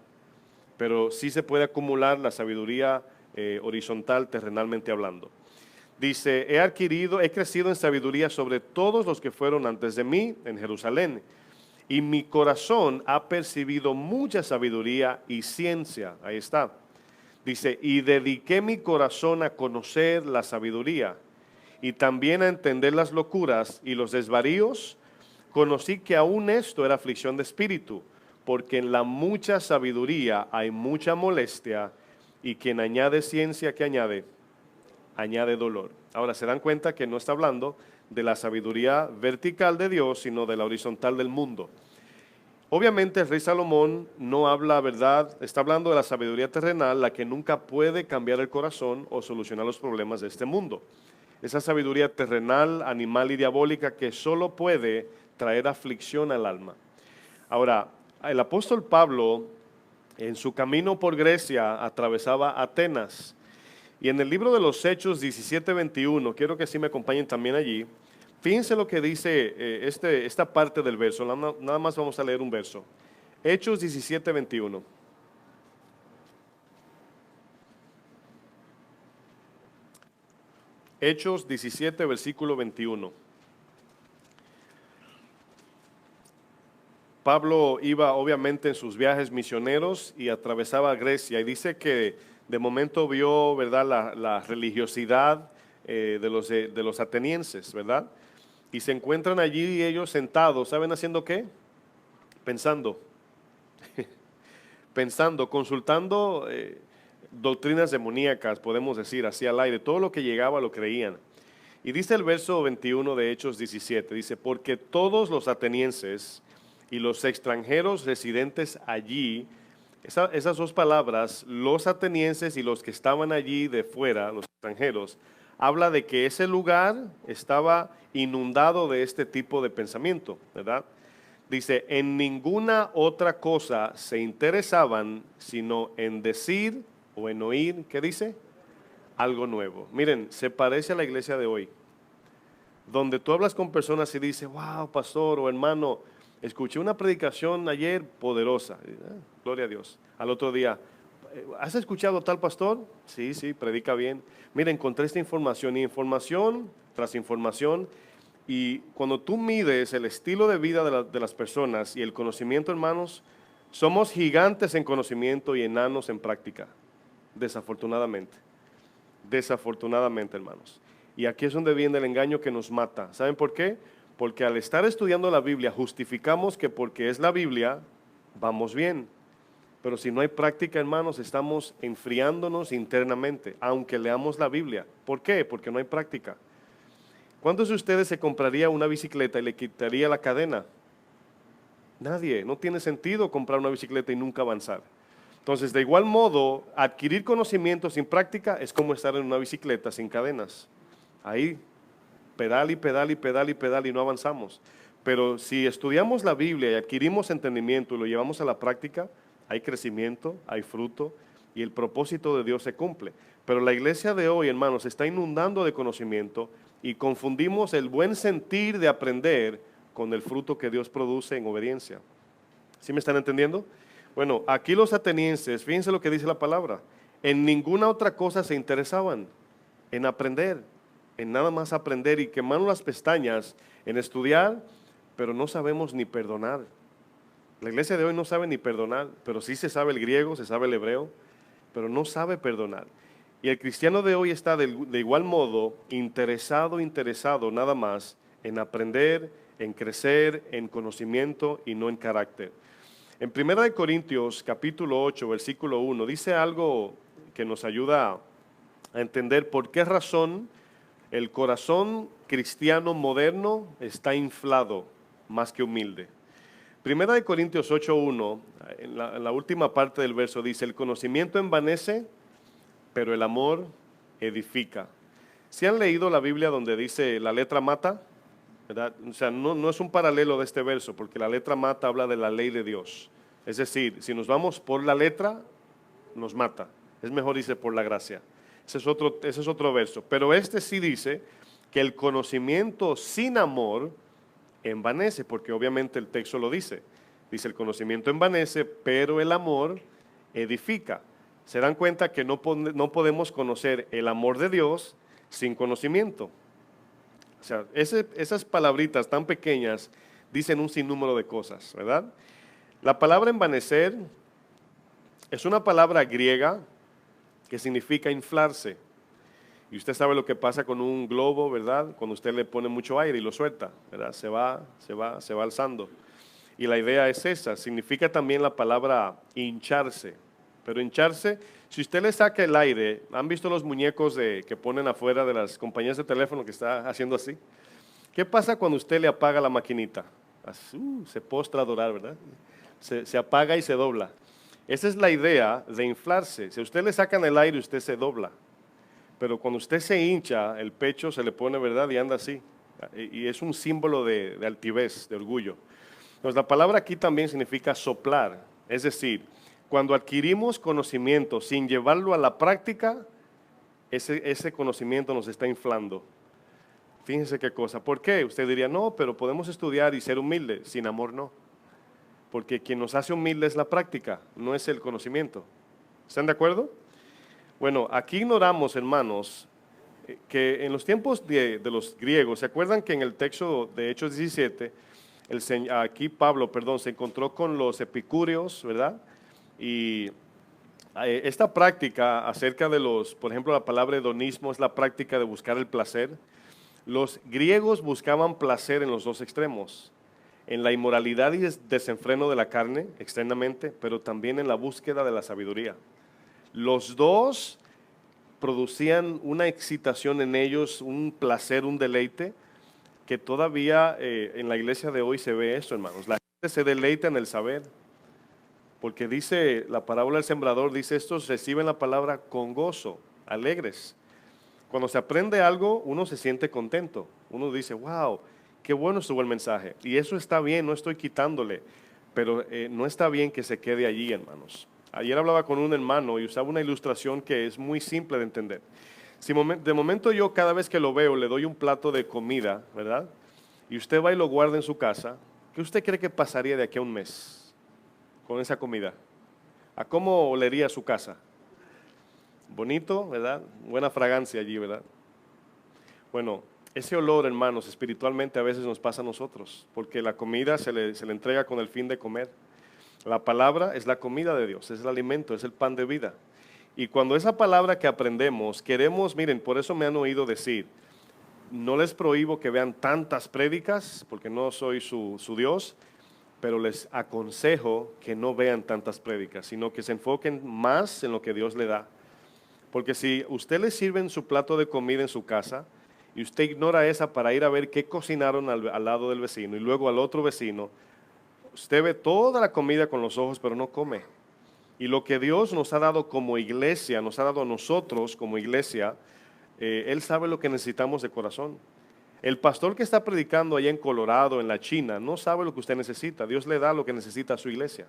pero sí se puede acumular la sabiduría horizontal, terrenalmente hablando. Dice, he crecido en sabiduría sobre todos los que fueron antes de mí en Jerusalén, y mi corazón ha percibido mucha sabiduría y ciencia. Ahí está. Dice, y dediqué mi corazón a conocer la sabiduría y también a entender las locuras y los desvaríos. Conocí que aún esto era aflicción de espíritu, porque en la mucha sabiduría hay mucha molestia, y quien añade ciencia, ¿qué añade? Añade dolor. Ahora se dan cuenta que no está hablando de la sabiduría vertical de Dios, sino de la horizontal del mundo. Obviamente el rey Salomón no habla verdad, está hablando de la sabiduría terrenal, la que nunca puede cambiar el corazón o solucionar los problemas de este mundo. Esa sabiduría terrenal, animal y diabólica que solo puede traer aflicción al alma. Ahora, El apóstol Pablo, en su camino por Grecia, atravesaba Atenas. Y en el libro de los Hechos 17:21, quiero que sí me acompañen también allí. Fíjense lo que dice esta parte del verso. Nada más vamos a leer un verso. Hechos 17:21. Hechos 17, versículo 21. Pablo iba obviamente en sus viajes misioneros y atravesaba Grecia y dice que de momento vio, ¿verdad?, la religiosidad de los atenienses, ¿verdad? Y se encuentran allí ellos sentados, ¿saben haciendo qué? Pensando, consultando doctrinas demoníacas, podemos decir, así al aire. Todo lo que llegaba lo creían. Y dice el verso 21 de Hechos 17, dice, porque todos los atenienses y los extranjeros residentes allí, esas dos palabras, los atenienses y los que estaban allí de fuera, los extranjeros, habla de que ese lugar estaba inundado de este tipo de pensamiento, ¿verdad? Dice, en ninguna otra cosa se interesaban, sino en decir o en oír, ¿qué dice? Algo nuevo. Miren, se parece a la iglesia de hoy, donde tú hablas con personas y dices, wow, pastor o hermano, escuché una predicación ayer poderosa. Gloria a Dios. Al otro día, ¿has escuchado tal pastor? Sí, sí, predica bien. Mira, encontré esta información y información tras información. Y cuando tú mides el estilo de vida de las personas y el conocimiento, hermanos, somos gigantes en conocimiento y enanos en práctica, desafortunadamente. Desafortunadamente, hermanos. Y aquí es donde viene el engaño que nos mata. ¿Saben por qué? Porque al estar estudiando la Biblia, justificamos que porque es la Biblia, vamos bien. Pero si no hay práctica, hermanos, estamos enfriándonos internamente, aunque leamos la Biblia. ¿Por qué? Porque no hay práctica. ¿Cuántos de ustedes se compraría una bicicleta y le quitaría la cadena? Nadie. No tiene sentido comprar una bicicleta y nunca avanzar. Entonces, de igual modo, adquirir conocimiento sin práctica es como estar en una bicicleta sin cadenas. Ahí, pedal y pedal y pedal y pedal y no avanzamos. Pero si estudiamos la Biblia y adquirimos entendimiento y lo llevamos a la práctica, hay crecimiento, hay fruto y el propósito de Dios se cumple. Pero la iglesia de hoy, hermanos, está inundando de conocimiento y confundimos el buen sentir de aprender con el fruto que Dios produce en obediencia. ¿Sí me están entendiendo? Bueno, aquí los atenienses, fíjense lo que dice la palabra, en ninguna otra cosa se interesaban, en aprender, en nada más aprender y quemaron las pestañas en estudiar, pero no sabemos ni perdonar. La iglesia de hoy no sabe ni perdonar, pero sí se sabe el griego, se sabe el hebreo, pero no sabe perdonar. Y el cristiano de hoy está de igual modo interesado nada más en aprender, en crecer, en conocimiento y no en carácter. En 1 Corintios capítulo 8, versículo 1, dice algo que nos ayuda a entender por qué razón el corazón cristiano moderno está inflado más que humilde. 1 Corintios 8:1, en la última parte del verso dice, el conocimiento envanece, pero el amor edifica. ¿Sí han leído la Biblia donde dice la letra mata? ¿Verdad? O sea, no es un paralelo de este verso, porque la letra mata habla de la ley de Dios. Es decir, si nos vamos por la letra, nos mata. Es mejor irse por la gracia. Ese es otro verso. Pero este sí dice que el conocimiento sin amor envanece, porque obviamente el texto lo dice. Dice, el conocimiento envanece, pero el amor edifica. Se dan cuenta que no podemos conocer el amor de Dios sin conocimiento. O sea, esas palabritas tan pequeñas dicen un sinnúmero de cosas, ¿verdad? La palabra envanecer es una palabra griega que significa inflarse. Y usted sabe lo que pasa con un globo, ¿verdad? Cuando usted le pone mucho aire y lo suelta, ¿verdad? Se va alzando. Y la idea es esa, significa también la palabra hincharse. Pero hincharse, si usted le saca el aire, ¿han visto los muñecos que ponen afuera de las compañías de teléfono que está haciendo así? ¿Qué pasa cuando usted le apaga la maquinita? Se postra a adorar, ¿verdad? Se apaga y se dobla. Esa es la idea de inflarse. Si a usted le sacan el aire, usted se dobla. Pero cuando usted se hincha, el pecho se le pone, ¿verdad? Y anda así. Y es un símbolo de altivez, de orgullo. Entonces, la palabra aquí también significa soplar, es decir, cuando adquirimos conocimiento sin llevarlo a la práctica, ese conocimiento nos está inflando. Fíjense qué cosa. ¿Por qué? Usted diría, no, pero podemos estudiar y ser humildes. Sin amor, no. Porque quien nos hace humildes es la práctica, no es el conocimiento. ¿Están de acuerdo? Bueno, aquí ignoramos, hermanos, que en los tiempos de los griegos, ¿se acuerdan que en el texto de Hechos 17, aquí Pablo, perdón, se encontró con los epicúreos, ¿verdad? Y esta práctica acerca de los, por ejemplo, la palabra hedonismo es la práctica de buscar el placer. Los griegos buscaban placer en los dos extremos, en la inmoralidad y desenfreno de la carne externamente, pero también en la búsqueda de la sabiduría. Los dos producían una excitación en ellos, un placer, un deleite, que todavía en la iglesia de hoy se ve eso, hermanos. La gente se deleita en el saber, porque dice la parábola del sembrador, dice estos reciben la palabra con gozo, alegres. Cuando se aprende algo, uno se siente contento. Uno dice, wow, qué bueno estuvo el mensaje. Y eso está bien, no estoy quitándole, pero no está bien que se quede allí, hermanos. Ayer hablaba con un hermano y usaba una ilustración que es muy simple de entender. Si de momento yo cada vez que lo veo le doy un plato de comida, ¿verdad? Y usted va y lo guarda en su casa, ¿qué usted cree que pasaría de aquí a un mes con esa comida? ¿A cómo olería su casa? Bonito, ¿verdad? Buena fragancia allí, ¿verdad? Bueno, ese olor, hermanos, espiritualmente a veces nos pasa a nosotros, porque la comida se le entrega con el fin de comer. La palabra es la comida de Dios, es el alimento, es el pan de vida. Y cuando esa palabra que aprendemos, queremos, miren, por eso me han oído decir, no les prohíbo que vean tantas prédicas, porque no soy su Dios, pero les aconsejo que no vean tantas prédicas, sino que se enfoquen más en lo que Dios le da. Porque si usted le sirve en su plato de comida en su casa y usted ignora esa para ir a ver qué cocinaron al lado del vecino y luego al otro vecino, usted ve toda la comida con los ojos pero no come. Y lo que Dios nos ha dado como iglesia, nos ha dado a nosotros como iglesia, Él sabe lo que necesitamos de corazón. El pastor que está predicando allá en Colorado, en la China, no sabe lo que usted necesita. Dios le da lo que necesita a su iglesia.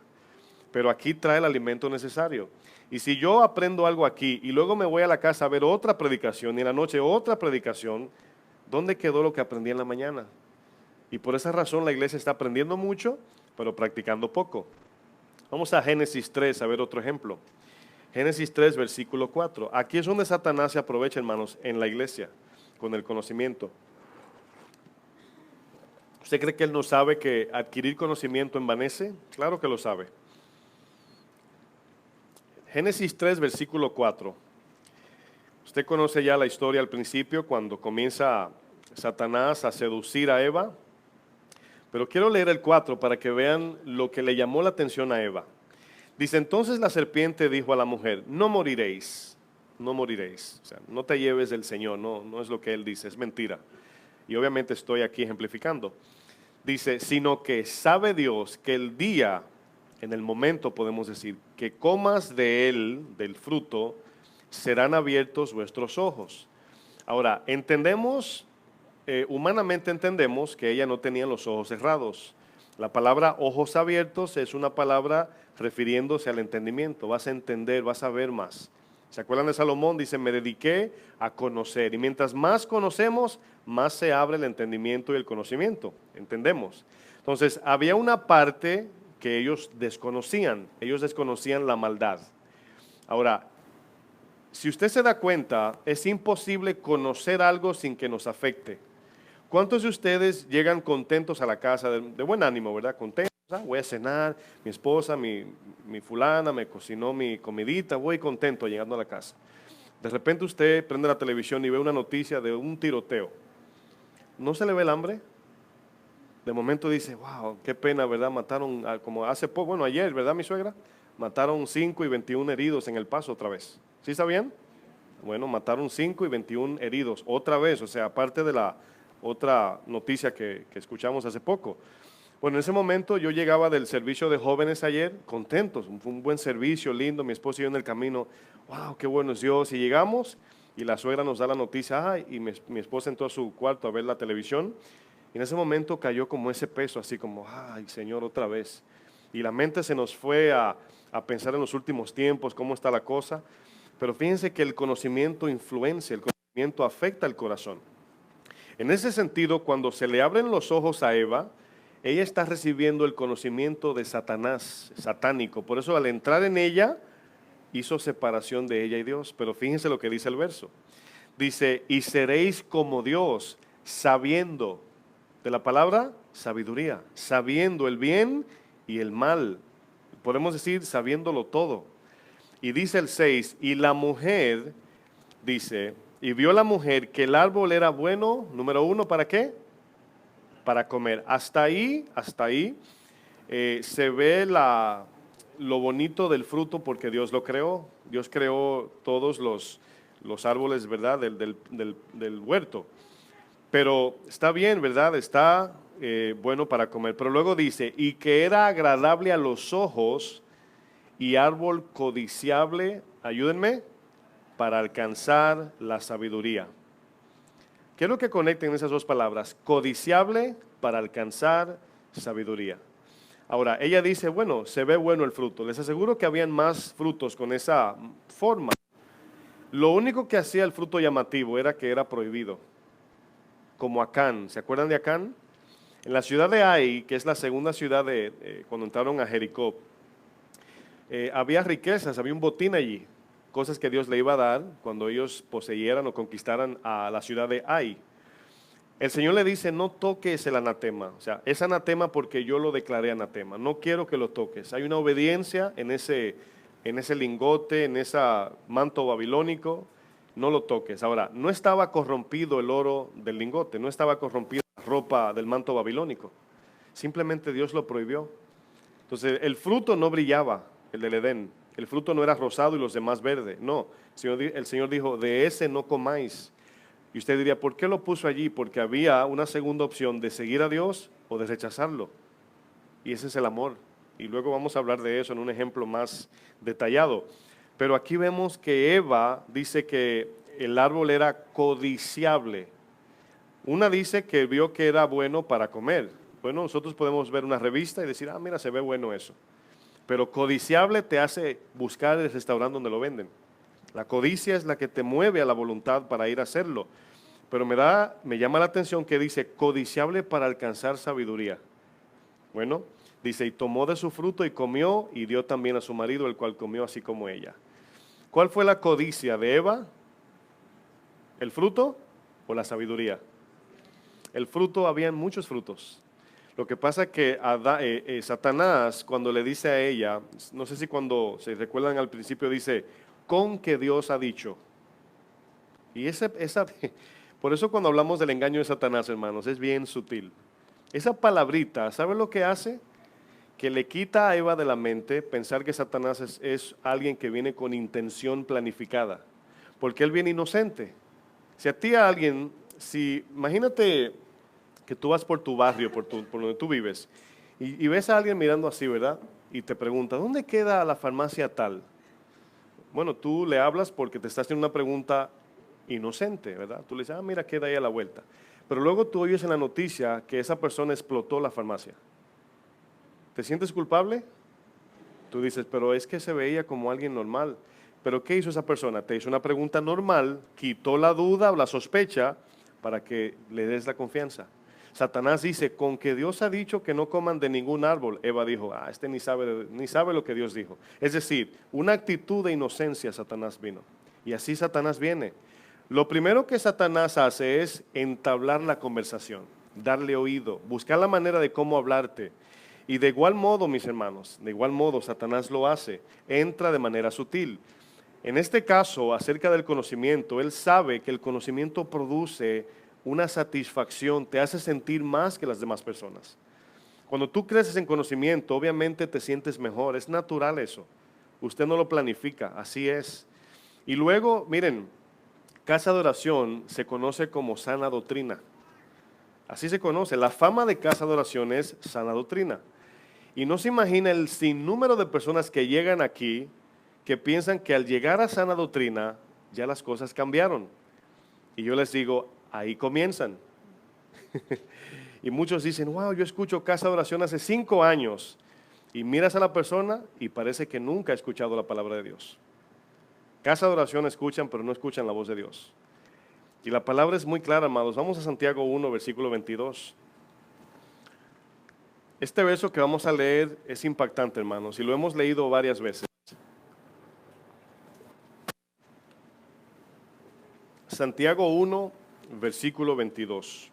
Pero aquí trae el alimento necesario. Y si yo aprendo algo aquí y luego me voy a la casa a ver otra predicación y en la noche otra predicación, ¿dónde quedó lo que aprendí en la mañana? Y por esa razón la iglesia está aprendiendo mucho, pero practicando poco. Vamos a Génesis 3 a ver otro ejemplo. Génesis 3, versículo 4. Aquí es donde Satanás se aprovecha, hermanos, en la iglesia, con el conocimiento. ¿Usted cree que él no sabe que adquirir conocimiento envanece? Claro que lo sabe. Génesis 3, versículo 4. Usted conoce ya la historia al principio, cuando comienza Satanás a seducir a Eva. Pero quiero leer el 4 para que vean lo que le llamó la atención a Eva. Dice, entonces la serpiente dijo a la mujer, no moriréis, no moriréis. O sea, no te lleves del Señor, no es lo que él dice, es mentira. Y obviamente estoy aquí ejemplificando. Dice, sino que sabe Dios que el día, en el momento podemos decir, que comas de él, del fruto, serán abiertos vuestros ojos. Ahora, entendemos, humanamente entendemos que ella no tenía los ojos cerrados. La palabra ojos abiertos es una palabra refiriéndose al entendimiento. Vas a entender, vas a ver más. ¿Se acuerdan de Salomón? Dice, me dediqué a conocer. Y mientras más conocemos, más se abre el entendimiento y el conocimiento. Entendemos. Entonces, había una parte que ellos desconocían. Ellos desconocían la maldad. Ahora, si usted se da cuenta, es imposible conocer algo sin que nos afecte. ¿Cuántos de ustedes llegan contentos a la casa, de buen ánimo, verdad? Contentos, voy a cenar, mi esposa, mi fulana me cocinó mi comidita, voy contento llegando a la casa. De repente usted prende la televisión y ve una noticia de un tiroteo. ¿No se le ve el hambre? De momento dice, wow, qué pena, ¿verdad? Mataron, como hace poco, bueno, ayer, ¿verdad, mi suegra? Mataron 5 y 21 heridos en El Paso otra vez. ¿Sí está bien? Bueno, mataron 5 y 21 heridos otra vez, o sea, aparte de la otra noticia que escuchamos hace poco. Bueno, en ese momento yo llegaba del servicio de jóvenes ayer, contentos, fue un buen servicio, lindo, mi esposo y yo en el camino, wow, qué bueno es Dios, y llegamos y la suegra nos da la noticia, y mi esposa entró a su cuarto a ver la televisión, Y en ese momento cayó como ese peso, así como, ay Señor, otra vez. Y la mente se nos fue a pensar en los últimos tiempos, cómo está la cosa. Pero fíjense que el conocimiento influencia, el conocimiento afecta el corazón. En ese sentido, cuando se le abren los ojos a Eva, ella está recibiendo el conocimiento de Satanás, satánico. Por eso al entrar en ella, hizo separación de ella y Dios. Pero fíjense lo que dice el verso. Dice, y seréis como Dios, sabiendo, de la palabra sabiduría, sabiendo el bien y el mal. Podemos decir, sabiéndolo todo. Y dice el 6, y la mujer, dice, y vio la mujer que el árbol era bueno, número 1, ¿para qué? Para comer. Hasta ahí se ve lo bonito del fruto porque Dios lo creó. Dios creó todos los árboles, ¿verdad? Del huerto. Pero está bien, ¿verdad? Está bueno para comer. Pero luego dice, y que era agradable a los ojos y árbol codiciable, ayúdenme, para alcanzar la sabiduría. ¿Qué es lo que conecten esas dos palabras? Codiciable para alcanzar sabiduría. Ahora, ella dice, bueno, se ve bueno el fruto. Les aseguro que habían más frutos con esa forma. Lo único que hacía el fruto llamativo era que era prohibido. Como Acán. ¿Se acuerdan de Acán? En la ciudad de Ai, que es la segunda ciudad cuando entraron a Jericó, había riquezas, había un botín allí. Cosas que Dios le iba a dar cuando ellos poseyeran o conquistaran a la ciudad de Ai. El Señor le dice, no toques el anatema. O sea, es anatema porque yo lo declaré anatema. No quiero que lo toques. Hay una obediencia en ese lingote, en ese manto babilónico. No lo toques. Ahora, no estaba corrompido el oro del lingote, no estaba corrompida la ropa del manto babilónico. Simplemente Dios lo prohibió. Entonces, el fruto no brillaba, el del Edén. El fruto no era rosado y los demás verde. No, el Señor dijo, de ese no comáis. Y usted diría, ¿por qué lo puso allí? Porque había una segunda opción de seguir a Dios o de rechazarlo. Y ese es el amor. Y luego vamos a hablar de eso en un ejemplo más detallado. Pero aquí vemos que Eva dice que el árbol era codiciable. Una dice que vio que era bueno para comer. Bueno, nosotros podemos ver una revista y decir, ah, mira, se ve bueno eso. Pero codiciable te hace buscar el restaurante donde lo venden. La codicia es la que te mueve a la voluntad para ir a hacerlo. Pero me llama la atención que dice codiciable para alcanzar sabiduría. Bueno, dice, y tomó de su fruto y comió y dio también a su marido, el cual comió así como ella. ¿Cuál fue la codicia de Eva? ¿El fruto o la sabiduría? El fruto, habían muchos frutos. Lo que pasa es que Satanás, cuando le dice a ella, no sé si cuando se recuerdan al principio dice, con que Dios ha dicho. Y por eso cuando hablamos del engaño de Satanás, hermanos, es bien sutil. Esa palabrita, ¿sabe lo que hace? Que le quita a Eva de la mente pensar que Satanás es alguien que viene con intención planificada. Porque él viene inocente. Si a ti imagínate que tú vas por tu barrio, por donde tú vives, y ves a alguien mirando así, ¿verdad? Y te pregunta, ¿dónde queda la farmacia tal? Bueno, tú le hablas porque te estás haciendo una pregunta inocente, ¿verdad? Tú le dices, mira, queda ahí a la vuelta. Pero luego tú oyes en la noticia que esa persona explotó la farmacia. ¿Te sientes culpable? Tú dices, pero es que se veía como alguien normal. ¿Pero qué hizo esa persona? Te hizo una pregunta normal, quitó la duda o la sospecha para que le des la confianza. Satanás dice, con que Dios ha dicho que no coman de ningún árbol. Eva dijo, este ni sabe lo que Dios dijo. Es decir, una actitud de inocencia Satanás vino. Y así Satanás viene. Lo primero que Satanás hace es entablar la conversación, darle oído, buscar la manera de cómo hablarte. Y de igual modo, mis hermanos, de igual modo Satanás lo hace, entra de manera sutil. En este caso, acerca del conocimiento, él sabe que el conocimiento produce una satisfacción, te hace sentir más que las demás personas. Cuando tú creces en conocimiento, obviamente te sientes mejor, es natural eso. Usted no lo planifica, así es. Y luego, miren, casa de oración se conoce como sana doctrina. Así se conoce, la fama de casa de oración es sana doctrina. Y no se imagina el sinnúmero de personas que llegan aquí que piensan que al llegar a sana doctrina ya las cosas cambiaron. Y yo les digo, ahí comienzan. Y muchos dicen, wow, yo escucho Casa de Oración hace 5 años. Y miras a la persona y parece que nunca ha escuchado la palabra de Dios. Casa de Oración escuchan, pero no escuchan la voz de Dios. Y la palabra es muy clara, amados. Vamos a Santiago 1, versículo 22. Este verso que vamos a leer es impactante, hermanos, y lo hemos leído varias veces. Santiago 1, versículo 22.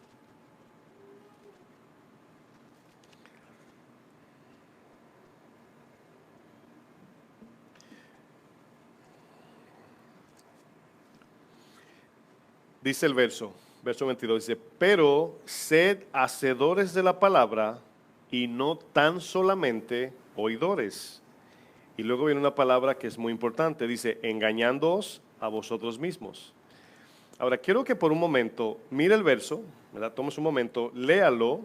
Dice el verso 22, dice, pero sed hacedores de la palabra y no tan solamente oidores. Y luego viene una palabra que es muy importante, dice, engañándoos a vosotros mismos. Ahora, quiero que por un momento mire el verso, ¿verdad? Tómese un momento, léalo,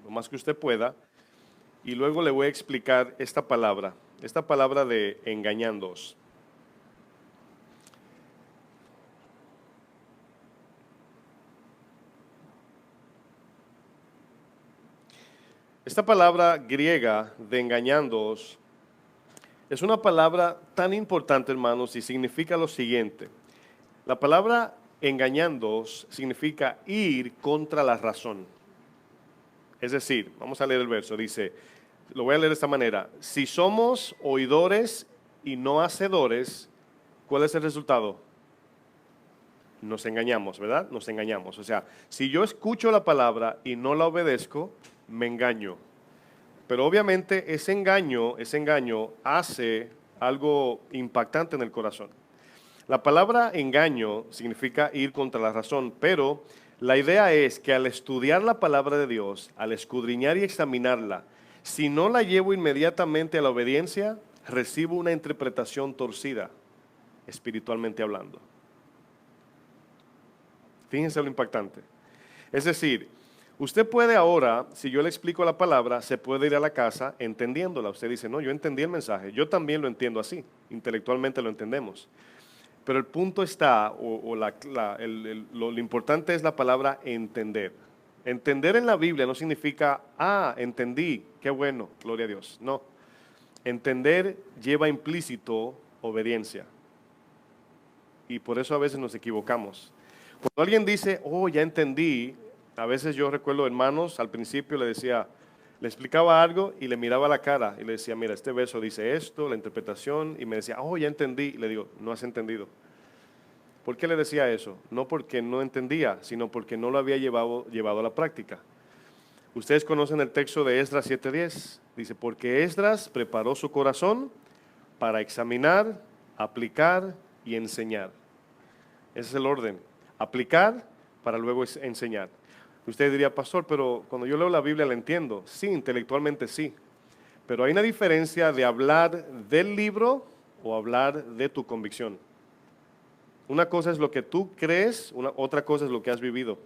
lo más que usted pueda, y luego le voy a explicar esta palabra de engañándoos. Esta palabra griega de engañándoos es una palabra tan importante, hermanos, y significa lo siguiente. La palabra engañándoos significa ir contra la razón. Es decir, vamos a leer el verso, dice, lo voy a leer de esta manera, si somos oidores y no hacedores, ¿cuál es el resultado? Nos engañamos, ¿verdad? Nos engañamos. O sea, si yo escucho la palabra y no la obedezco, me engaño. Pero obviamente ese engaño hace algo impactante en el corazón. La palabra engaño significa ir contra la razón, pero la idea es que al estudiar la palabra de Dios, al escudriñar y examinarla, si no la llevo inmediatamente a la obediencia, recibo una interpretación torcida, espiritualmente hablando. Fíjense lo impactante. Es decir, usted puede ahora, si yo le explico la palabra, se puede ir a la casa entendiéndola. Usted dice, no, yo entendí el mensaje. Yo también lo entiendo así. Intelectualmente lo entendemos. Pero el punto está, lo importante es la palabra entender. Entender en la Biblia no significa, entendí, qué bueno, gloria a Dios. No. Entender lleva implícito obediencia. Y por eso a veces nos equivocamos. Cuando alguien dice, ya entendí, a veces yo recuerdo hermanos, al principio le explicaba algo y le miraba la cara y le decía, mira, este verso dice esto, la interpretación, y me decía, ya entendí, y le digo, no has entendido. ¿Por qué le decía eso? No porque no entendía, sino porque no lo había llevado a la práctica. Ustedes conocen el texto de Esdras 7:10, dice, porque Esdras preparó su corazón para examinar, aplicar y enseñar. Ese es el orden, aplicar para luego enseñar. Usted diría, pastor, pero cuando yo leo la Biblia la entiendo. Sí, intelectualmente sí. Pero hay una diferencia de hablar del libro o hablar de tu convicción. Una cosa es lo que tú crees, otra cosa es lo que has vivido.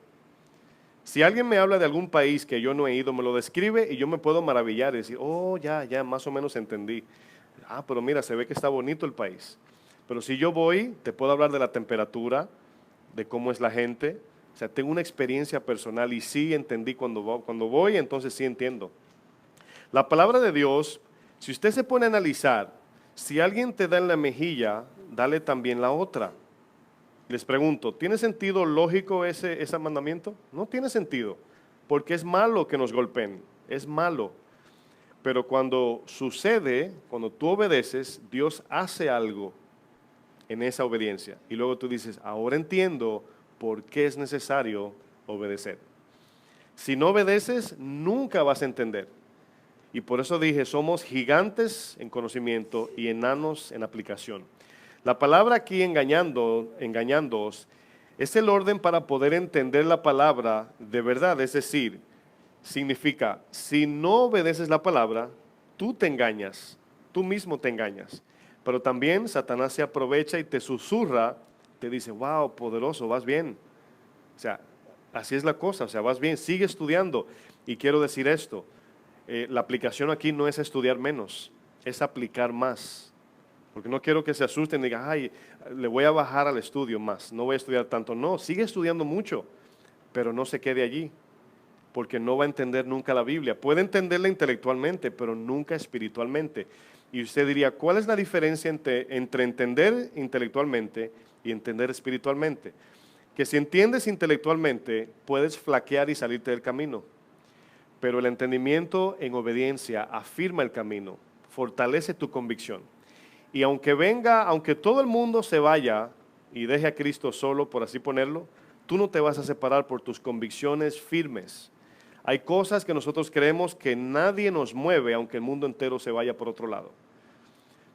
Si alguien me habla de algún país que yo no he ido, me lo describe y yo me puedo maravillar y decir, ya, más o menos entendí. Pero mira, se ve que está bonito el país. Pero si yo voy, te puedo hablar de la temperatura, de cómo es la gente. O sea, tengo una experiencia personal y sí entendí cuando voy, entonces sí entiendo. La palabra de Dios, si usted se pone a analizar, si alguien te da en la mejilla, dale también la otra. Les pregunto, ¿tiene sentido lógico ese mandamiento? No tiene sentido, porque es malo que nos golpeen, es malo. Pero cuando sucede, cuando tú obedeces, Dios hace algo en esa obediencia. Y luego tú dices, ahora entiendo por qué es necesario obedecer. Si no obedeces, nunca vas a entender. Y por eso dije, somos gigantes en conocimiento y enanos en aplicación. La palabra aquí engañándoos, es el orden para poder entender la palabra de verdad. Es decir, significa, si no obedeces la palabra, tú te engañas, tú mismo te engañas. Pero también Satanás se aprovecha y te susurra, te dice, wow, poderoso, vas bien. O sea, así es la cosa, o sea, vas bien, sigue estudiando. Y quiero decir esto, la aplicación aquí no es estudiar menos, es aplicar más. Porque no quiero que se asusten y digan, le voy a bajar al estudio más, no voy a estudiar tanto. No, sigue estudiando mucho, pero no se quede allí. porque no va a entender nunca la Biblia. Puede entenderla intelectualmente, pero nunca espiritualmente. Y usted diría, ¿cuál es la diferencia entre entender intelectualmente y entender espiritualmente? Que si entiendes intelectualmente, puedes flaquear y salirte del camino. Pero el entendimiento en obediencia afirma el camino, fortalece tu convicción. Y aunque todo el mundo se vaya y deje a Cristo solo, por así ponerlo, tú no te vas a separar por tus convicciones firmes. Hay cosas que nosotros creemos que nadie nos mueve, aunque el mundo entero se vaya por otro lado.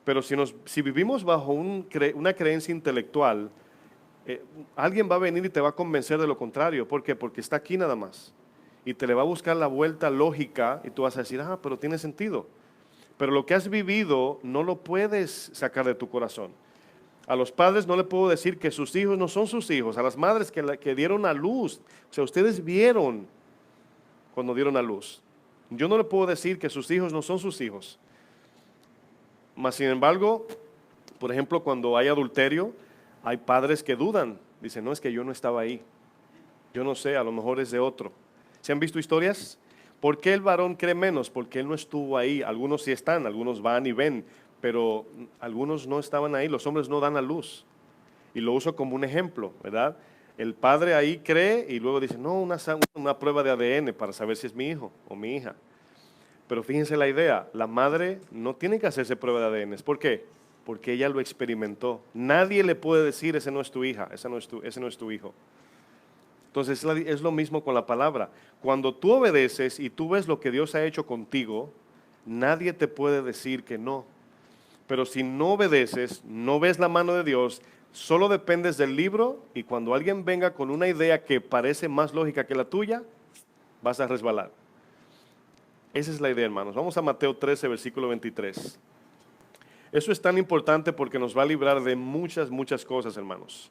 Pero si vivimos bajo una creencia intelectual, alguien va a venir y te va a convencer de lo contrario. ¿Por qué? Porque está aquí nada más. Y te le va a buscar la vuelta lógica y tú vas a decir, pero tiene sentido. Pero lo que has vivido no lo puedes sacar de tu corazón. A los padres no le puedo decir que sus hijos no son sus hijos. A las madres que dieron a luz, o sea, ustedes vieron cuando dieron a luz. Yo no le puedo decir que sus hijos no son sus hijos. Mas, sin embargo, por ejemplo, cuando hay adulterio, hay padres que dudan. Dicen, no, es que yo no estaba ahí. Yo no sé, a lo mejor es de otro. ¿Se han visto historias? ¿Por qué el varón cree menos? Porque él no estuvo ahí. Algunos sí están, algunos van y ven, pero algunos no estaban ahí. Los hombres no dan a luz. Y lo uso como un ejemplo, ¿verdad? El padre ahí cree y luego dice, no, una prueba de ADN para saber si es mi hijo o mi hija. Pero fíjense la idea, la madre no tiene que hacerse prueba de ADN. ¿Por qué? Porque ella lo experimentó. Nadie le puede decir, ese no es tu hija, ese no es tu hijo. Entonces es lo mismo con la palabra. Cuando tú obedeces y tú ves lo que Dios ha hecho contigo, nadie te puede decir que no. Pero si no obedeces, no ves la mano de Dios, solo dependes del libro y cuando alguien venga con una idea que parece más lógica que la tuya, vas a resbalar. Esa es la idea, hermanos. Vamos a Mateo 13, versículo 23. Eso es tan importante porque nos va a librar de muchas, muchas cosas, hermanos.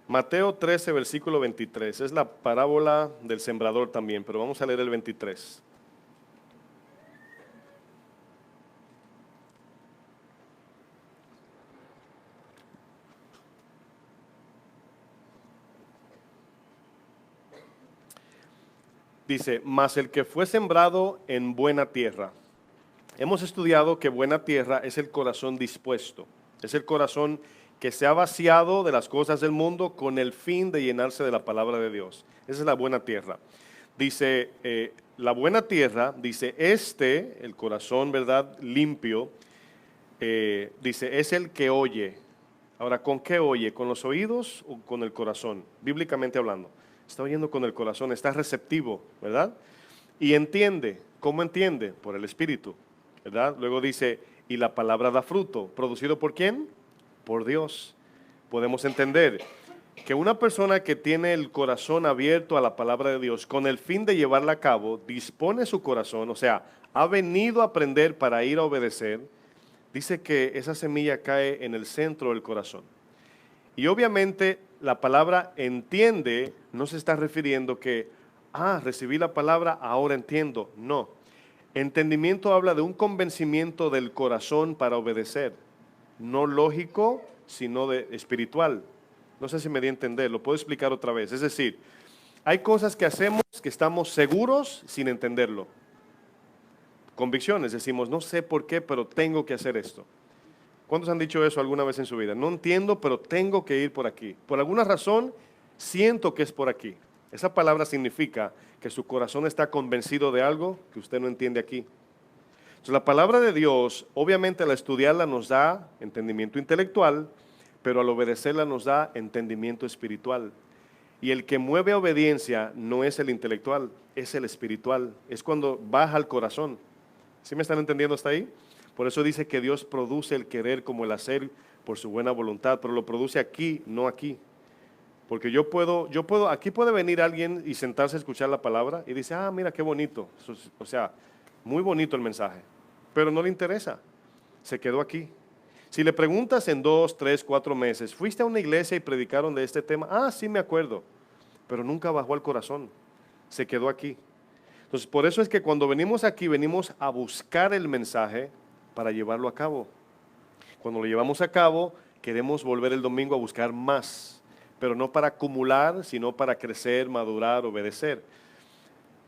Mateo 13, versículo 23. Es la parábola del sembrador también, pero vamos a leer el 23. Dice, mas el que fue sembrado en buena tierra. Hemos estudiado que buena tierra es el corazón dispuesto, es el corazón que se ha vaciado de las cosas del mundo con el fin de llenarse de la palabra de Dios. Esa es la buena tierra. Dice, la buena tierra, dice, el corazón, ¿verdad? Limpio, dice, es el que oye. Ahora, ¿con qué oye? ¿Con los oídos o con el corazón? Bíblicamente hablando. Está oyendo con el corazón, está receptivo, ¿verdad? Y entiende. ¿Cómo entiende? Por el Espíritu, ¿verdad? Luego dice, y la palabra da fruto. ¿Producido por quién? Por Dios. Podemos entender que una persona que tiene el corazón abierto a la palabra de Dios con el fin de llevarla a cabo, dispone su corazón, o sea, ha venido a aprender para ir a obedecer, dice que esa semilla cae en el centro del corazón. Y obviamente la palabra entiende no se está refiriendo que, recibí la palabra, ahora entiendo. No. Entendimiento habla de un convencimiento del corazón para obedecer. No lógico, sino espiritual. No sé si me di a entender, lo puedo explicar otra vez. Es decir, hay cosas que hacemos que estamos seguros sin entenderlo. Convicciones, decimos, no sé por qué, pero tengo que hacer esto. ¿Cuántos han dicho eso alguna vez en su vida? No entiendo, pero tengo que ir por aquí. Por alguna razón, siento que es por aquí. Esa palabra significa que su corazón está convencido de algo que usted no entiende aquí. Entonces, la palabra de Dios, obviamente al estudiarla nos da entendimiento intelectual, pero al obedecerla nos da entendimiento espiritual. Y el que mueve a obediencia no es el intelectual, es el espiritual. Es cuando baja al corazón. ¿Sí me están entendiendo hasta ahí? Por eso dice que Dios produce el querer como el hacer por su buena voluntad, pero lo produce aquí, no aquí. Porque aquí puede venir alguien y sentarse a escuchar la palabra y dice, mira qué bonito. O sea, muy bonito el mensaje, pero no le interesa. Se quedó aquí. Si le preguntas en 2, 3, 4 meses, ¿fuiste a una iglesia y predicaron de este tema? Sí me acuerdo, pero nunca bajó al corazón. Se quedó aquí. Entonces, por eso es que cuando venimos aquí, venimos a buscar el mensaje para llevarlo a cabo. Cuando lo llevamos a cabo, queremos volver el domingo a buscar más, pero no para acumular, sino para crecer, madurar, obedecer.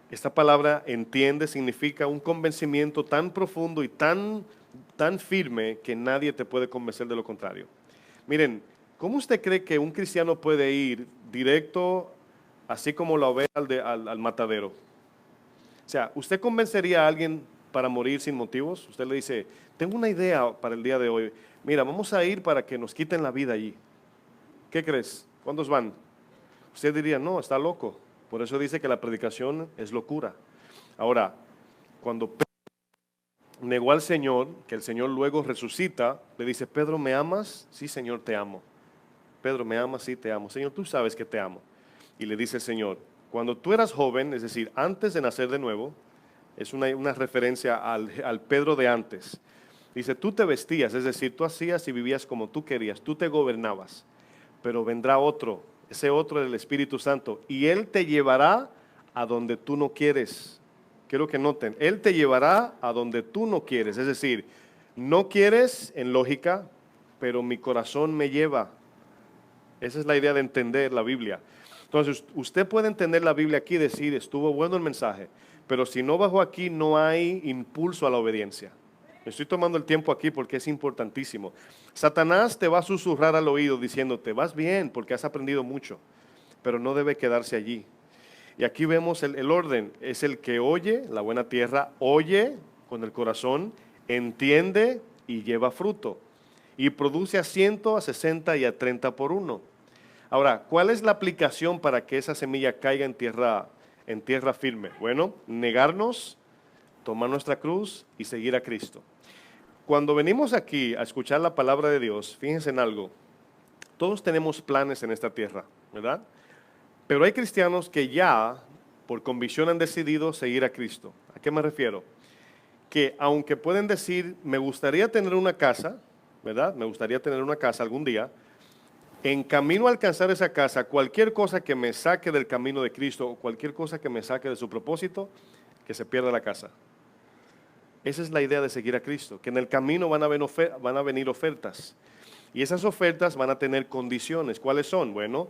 Esta palabra entiende significa un convencimiento tan profundo y tan firme que nadie te puede convencer de lo contrario. Miren, ¿cómo usted cree que un cristiano puede ir directo, así como la oveja al matadero? O sea, ¿usted convencería a alguien para morir sin motivos? Usted le dice, tengo una idea para el día de hoy. Mira, vamos a ir para que nos quiten la vida allí. ¿Qué crees? ¿Cuántos van? Usted diría, no, está loco. Por eso dice que la predicación es locura. Ahora, cuando Pedro negó al Señor, que el Señor luego resucita, le dice, Pedro, ¿me amas? Sí, Señor, te amo. Pedro, ¿me amas? Sí, te amo. Señor, tú sabes que te amo. Y le dice el Señor, cuando tú eras joven, es decir, antes de nacer de nuevo, es una referencia al Pedro de antes. Dice, tú te vestías, es decir, tú hacías y vivías como tú querías, tú te gobernabas, pero vendrá otro, ese otro del Espíritu Santo, y Él te llevará a donde tú no quieres. Quiero que noten, Él te llevará a donde tú no quieres, es decir, no quieres en lógica, pero mi corazón me lleva. Esa es la idea de entender la Biblia. Entonces, usted puede entender la Biblia aquí y decir, estuvo bueno el mensaje, pero si no bajo aquí, no hay impulso a la obediencia. Estoy tomando el tiempo aquí porque es importantísimo. Satanás te va a susurrar al oído diciéndote, vas bien porque has aprendido mucho, pero no debe quedarse allí. Y aquí vemos el orden, es el que oye, la buena tierra, oye con el corazón, entiende y lleva fruto. Y produce a 100, a 60 y a 30 por uno. Ahora, ¿cuál es la aplicación para que esa semilla caiga en tierra firme? Bueno, negarnos, tomar nuestra cruz y seguir a Cristo. Cuando venimos aquí a escuchar la palabra de Dios, fíjense en algo, todos tenemos planes en esta tierra, ¿verdad? Pero hay cristianos que ya, por convicción, han decidido seguir a Cristo. ¿A qué me refiero? Que aunque pueden decir, me gustaría tener una casa, ¿verdad? Me gustaría tener una casa algún día. En camino a alcanzar esa casa, cualquier cosa que me saque del camino de Cristo o cualquier cosa que me saque de su propósito, que se pierda la casa. Esa es la idea de seguir a Cristo, que en el camino van a venir ofertas. Y esas ofertas van a tener condiciones. ¿Cuáles son? Bueno,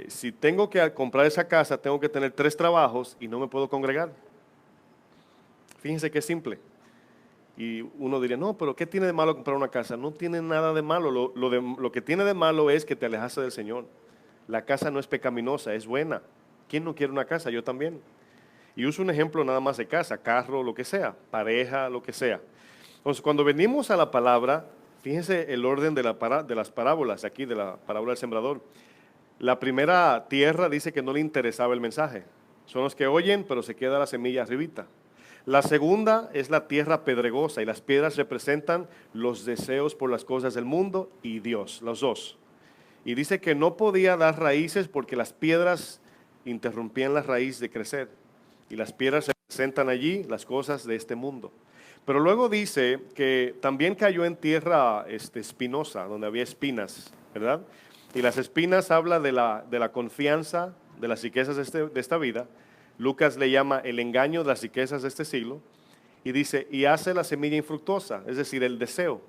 si tengo que comprar esa casa, tengo que tener 3 trabajos y no me puedo congregar. Fíjense qué simple. Y uno diría, no, pero ¿qué tiene de malo comprar una casa? No tiene nada de malo. Lo que tiene de malo es que te alejaste del Señor. La casa no es pecaminosa, es buena. ¿Quién no quiere una casa? Yo también. Y uso un ejemplo nada más de casa, carro, lo que sea, pareja, lo que sea. Entonces, cuando venimos a la palabra, fíjense el orden de las parábolas aquí, de la parábola del sembrador. La primera tierra dice que no le interesaba el mensaje. Son los que oyen, pero se queda la semilla arribita. La segunda es la tierra pedregosa y las piedras representan los deseos por las cosas del mundo y Dios, los dos. Y dice que no podía dar raíces porque las piedras interrumpían la raíz de crecer. Y las piedras representan allí las cosas de este mundo. Pero luego dice que también cayó en tierra espinosa, donde había espinas, ¿verdad? Y las espinas habla de la confianza, de las riquezas de esta vida. Lucas le llama el engaño de las riquezas de este siglo. Y dice, y hace la semilla infructuosa, es decir, el deseo.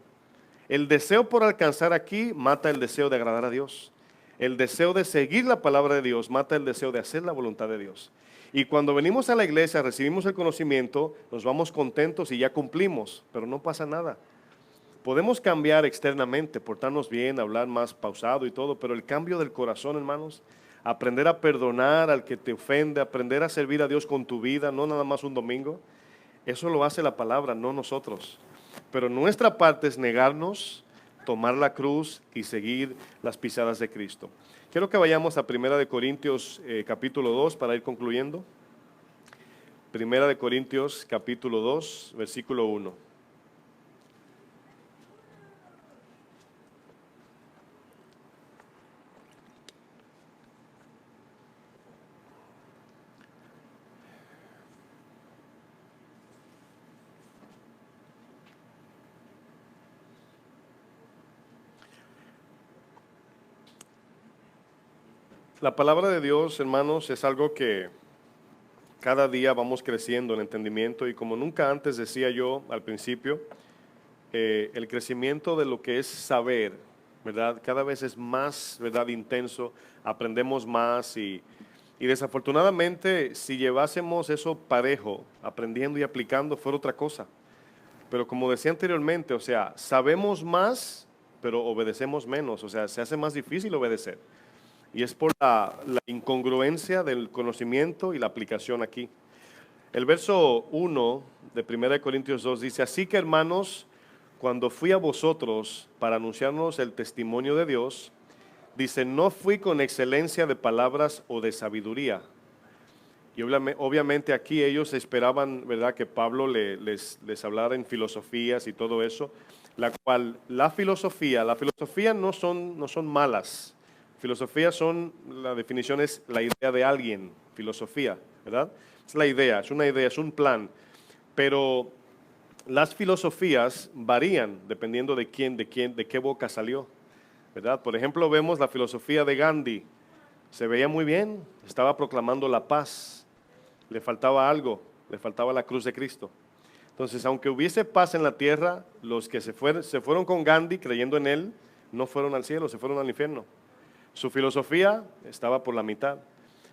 El deseo por alcanzar aquí mata el deseo de agradar a Dios. El deseo de seguir la palabra de Dios mata el deseo de hacer la voluntad de Dios. Y cuando venimos a la iglesia, recibimos el conocimiento, nos vamos contentos y ya cumplimos, pero no pasa nada. Podemos cambiar externamente, portarnos bien, hablar más pausado y todo, pero el cambio del corazón, hermanos, aprender a perdonar al que te ofende, aprender a servir a Dios con tu vida, no nada más un domingo, eso lo hace la palabra, no nosotros. Pero nuestra parte es negarnos, tomar la cruz y seguir las pisadas de Cristo. Quiero que vayamos a 1 Corintios capítulo 2 para ir concluyendo. 1 Corintios capítulo 2, versículo 1. La palabra de Dios, hermanos, es algo que cada día vamos creciendo en entendimiento y como nunca antes decía yo al principio, el crecimiento de lo que es saber ¿verdad? Cada vez es más, ¿verdad?, intenso, aprendemos más y desafortunadamente si llevásemos eso parejo, aprendiendo y aplicando, fuera otra cosa. Pero como decía anteriormente, o sea, sabemos más, pero obedecemos menos, o sea, se hace más difícil obedecer. Y es por la incongruencia del conocimiento y la aplicación aquí. El verso 1 de 1 Corintios 2 dice, así que hermanos, cuando fui a vosotros para anunciarnos el testimonio de Dios, dice, no fui con excelencia de palabras o de sabiduría. Y obviamente aquí ellos esperaban, ¿verdad?, que Pablo les hablara en filosofías y todo eso, la cual la filosofía no son malas. Filosofía la definición es la idea de alguien, filosofía, ¿verdad? Es la idea, es una idea, es un plan. Pero las filosofías varían dependiendo de de qué boca salió, ¿verdad? Por ejemplo, vemos la filosofía de Gandhi. Se veía muy bien, estaba proclamando la paz. Le faltaba algo, le faltaba la cruz de Cristo. Entonces, aunque hubiese paz en la tierra, los que se fueron con Gandhi creyendo en él, no fueron al cielo, se fueron al infierno. Su filosofía estaba por la mitad.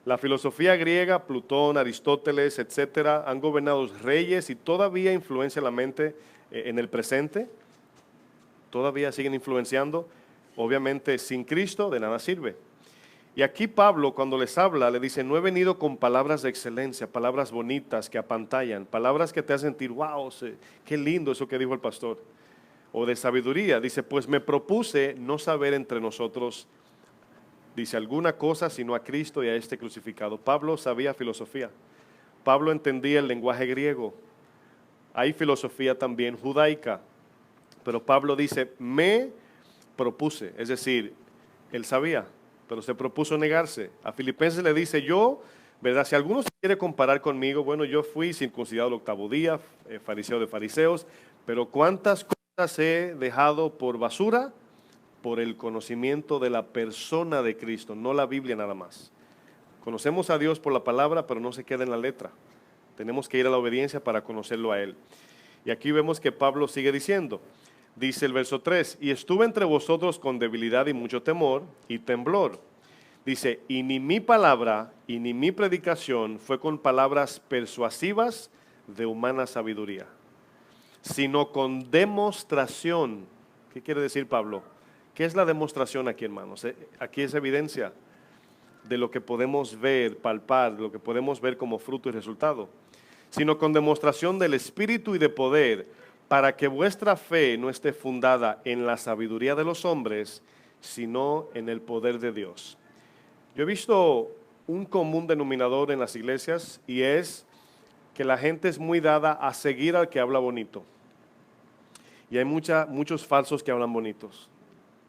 La filosofía griega, Plutón, Aristóteles, etcétera, han gobernado reyes y todavía influencian la mente en el presente. Todavía siguen influenciando. Obviamente, sin Cristo de nada sirve. Y aquí Pablo, cuando les habla, le dice, no he venido con palabras de excelencia, palabras bonitas que apantallan, palabras que te hacen sentir, wow, qué lindo eso que dijo el pastor. O de sabiduría, dice, pues me propuse no saber entre nosotros, dice, alguna cosa sino a Cristo y a este crucificado. Pablo sabía filosofía. Pablo entendía el lenguaje griego. Hay filosofía también judaica. Pero Pablo dice, me propuse, es decir, él sabía, pero se propuso negarse. A Filipenses le dice, yo, ¿verdad? Si alguno se quiere comparar conmigo, bueno, yo fui circuncidado el 8º día, fariseo de fariseos, pero ¿cuántas cosas he dejado por basura? Por el conocimiento de la persona de Cristo, no la Biblia nada más. Conocemos a Dios por la palabra, pero no se queda en la letra. Tenemos que ir a la obediencia para conocerlo a Él. Y aquí vemos que Pablo sigue diciendo, dice el verso 3, y estuve entre vosotros con debilidad y mucho temor y temblor. Dice, y ni mi palabra y ni mi predicación fue con palabras persuasivas de humana sabiduría, sino con demostración. ¿Qué quiere decir Pablo? ¿Qué es la demostración aquí, hermanos? Aquí es evidencia de lo que podemos ver, palpar, de lo que podemos ver como fruto y resultado, sino con demostración del Espíritu y de poder, para que vuestra fe no esté fundada en la sabiduría de los hombres, sino en el poder de Dios. Yo he visto un común denominador en las iglesias y es que la gente es muy dada a seguir al que habla bonito. Y hay muchos falsos que hablan bonitos.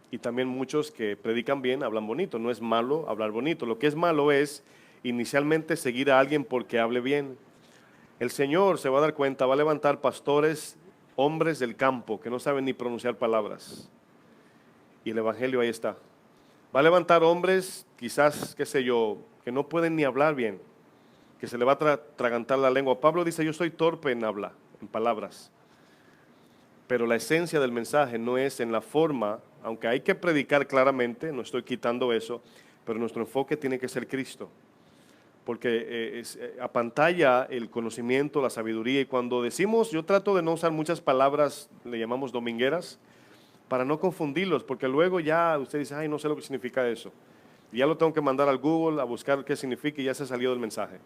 Y también muchos que predican bien, hablan bonito. No es malo hablar bonito. Lo que es malo es inicialmente seguir a alguien porque hable bien. El Señor se va a dar cuenta, va a levantar pastores, hombres del campo, que no saben ni pronunciar palabras. Y el Evangelio ahí está. Va a levantar hombres, quizás, qué sé yo, que no pueden ni hablar bien, que se le va a atragantar la lengua. Pablo dice, yo soy torpe en habla, en palabras. Pero la esencia del mensaje no es en la forma, aunque hay que predicar claramente, no estoy quitando eso, pero nuestro enfoque tiene que ser Cristo. Porque apantalla el conocimiento, la sabiduría, y cuando decimos, yo trato de no usar muchas palabras, le llamamos domingueras, para no confundirlos, porque luego ya usted dice, ay, no sé lo que significa eso. Y ya lo tengo que mandar al Google a buscar qué significa y ya se salió del mensaje.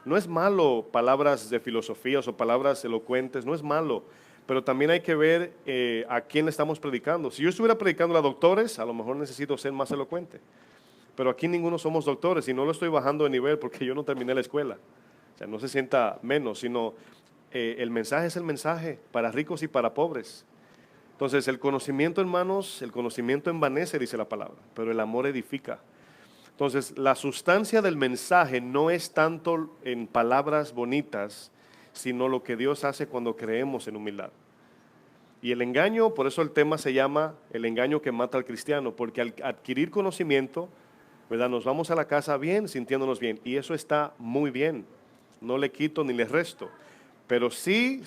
No es malo palabras de filosofías o palabras elocuentes, no es malo, pero también hay que ver a quién le estamos predicando. Si yo estuviera predicando a doctores, a lo mejor necesito ser más elocuente. Pero aquí ninguno somos doctores y no lo estoy bajando de nivel porque yo no terminé la escuela. O sea, no se sienta menos, sino el mensaje es el mensaje para ricos y para pobres. Entonces, el conocimiento, hermanos, el conocimiento envanece, dice la palabra, pero el amor edifica. Entonces, la sustancia del mensaje no es tanto en palabras bonitas, sino lo que Dios hace cuando creemos en humildad. Y el engaño, por eso el tema se llama el engaño que mata al cristiano, porque al adquirir conocimiento, ¿verdad?, nos vamos a la casa bien, sintiéndonos bien, y eso está muy bien, no le quito ni le resto, pero sí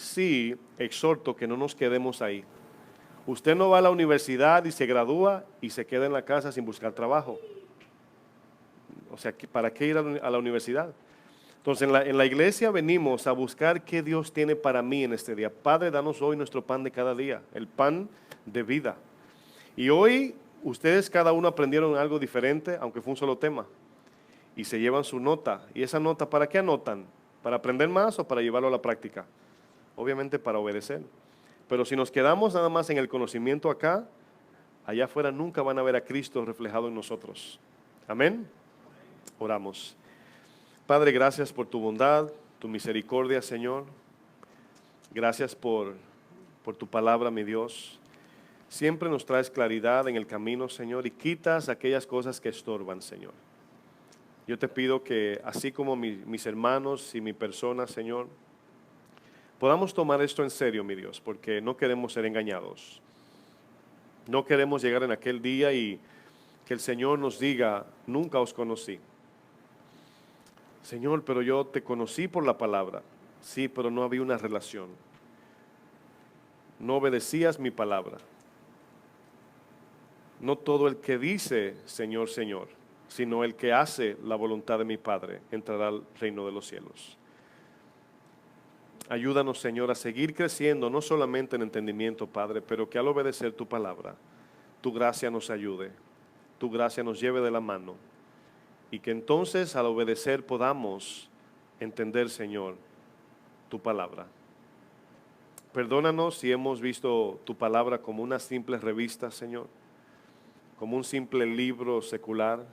exhorto que no nos quedemos ahí. Usted no va a la universidad y se gradúa y se queda en la casa sin buscar trabajo. O sea, ¿para qué ir a la universidad? Entonces, en la iglesia venimos a buscar qué Dios tiene para mí en este día. Padre, danos hoy nuestro pan de cada día, el pan de vida. Y hoy ustedes cada uno aprendieron algo diferente, aunque fue un solo tema. Y se llevan su nota. ¿Y esa nota para qué anotan? ¿Para aprender más o para llevarlo a la práctica? Obviamente para obedecer. Pero si nos quedamos nada más en el conocimiento acá, allá afuera nunca van a ver a Cristo reflejado en nosotros. Amén. Oramos. Padre, gracias por tu bondad, tu misericordia, Señor. Gracias por tu palabra, mi Dios. Siempre nos traes claridad en el camino, Señor, y quitas aquellas cosas que estorban, Señor. Yo te pido que, así como mis hermanos y mi persona, Señor, podamos tomar esto en serio, mi Dios, porque no queremos ser engañados. No queremos llegar en aquel día y que el Señor nos diga, nunca os conocí. Señor, pero yo te conocí por la palabra. Sí, pero no había una relación. No obedecías mi palabra. No todo el que dice, Señor, Señor, sino el que hace la voluntad de mi Padre, entrará al reino de los cielos. Ayúdanos, Señor, a seguir creciendo, no solamente en entendimiento, Padre, pero que al obedecer tu palabra, tu gracia nos ayude, tu gracia nos lleve de la mano, y que entonces al obedecer podamos entender, Señor, tu palabra. Perdónanos si hemos visto tu palabra como una simple revista, Señor, como un simple libro secular,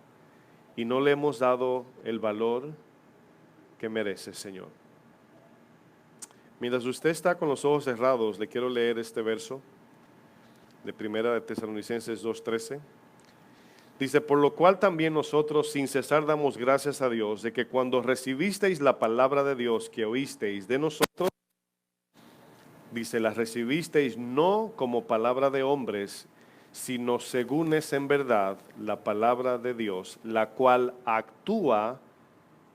y no le hemos dado el valor que merece, Señor. Mientras usted está con los ojos cerrados, le quiero leer este verso de Primera de Tesalonicenses 2:13. Dice, por lo cual también nosotros sin cesar damos gracias a Dios de que cuando recibisteis la palabra de Dios que oísteis de nosotros, dice, la recibisteis no como palabra de hombres, sino según es en verdad la palabra de Dios, la cual actúa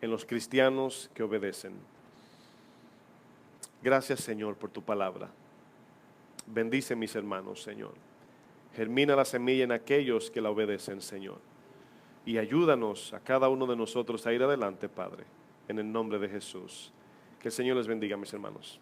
en los cristianos que obedecen. Gracias, Señor, por tu palabra. Bendice mis hermanos, Señor. Germina la semilla en aquellos que la obedecen, Señor. Y ayúdanos a cada uno de nosotros a ir adelante, Padre, en el nombre de Jesús. Que el Señor les bendiga, mis hermanos.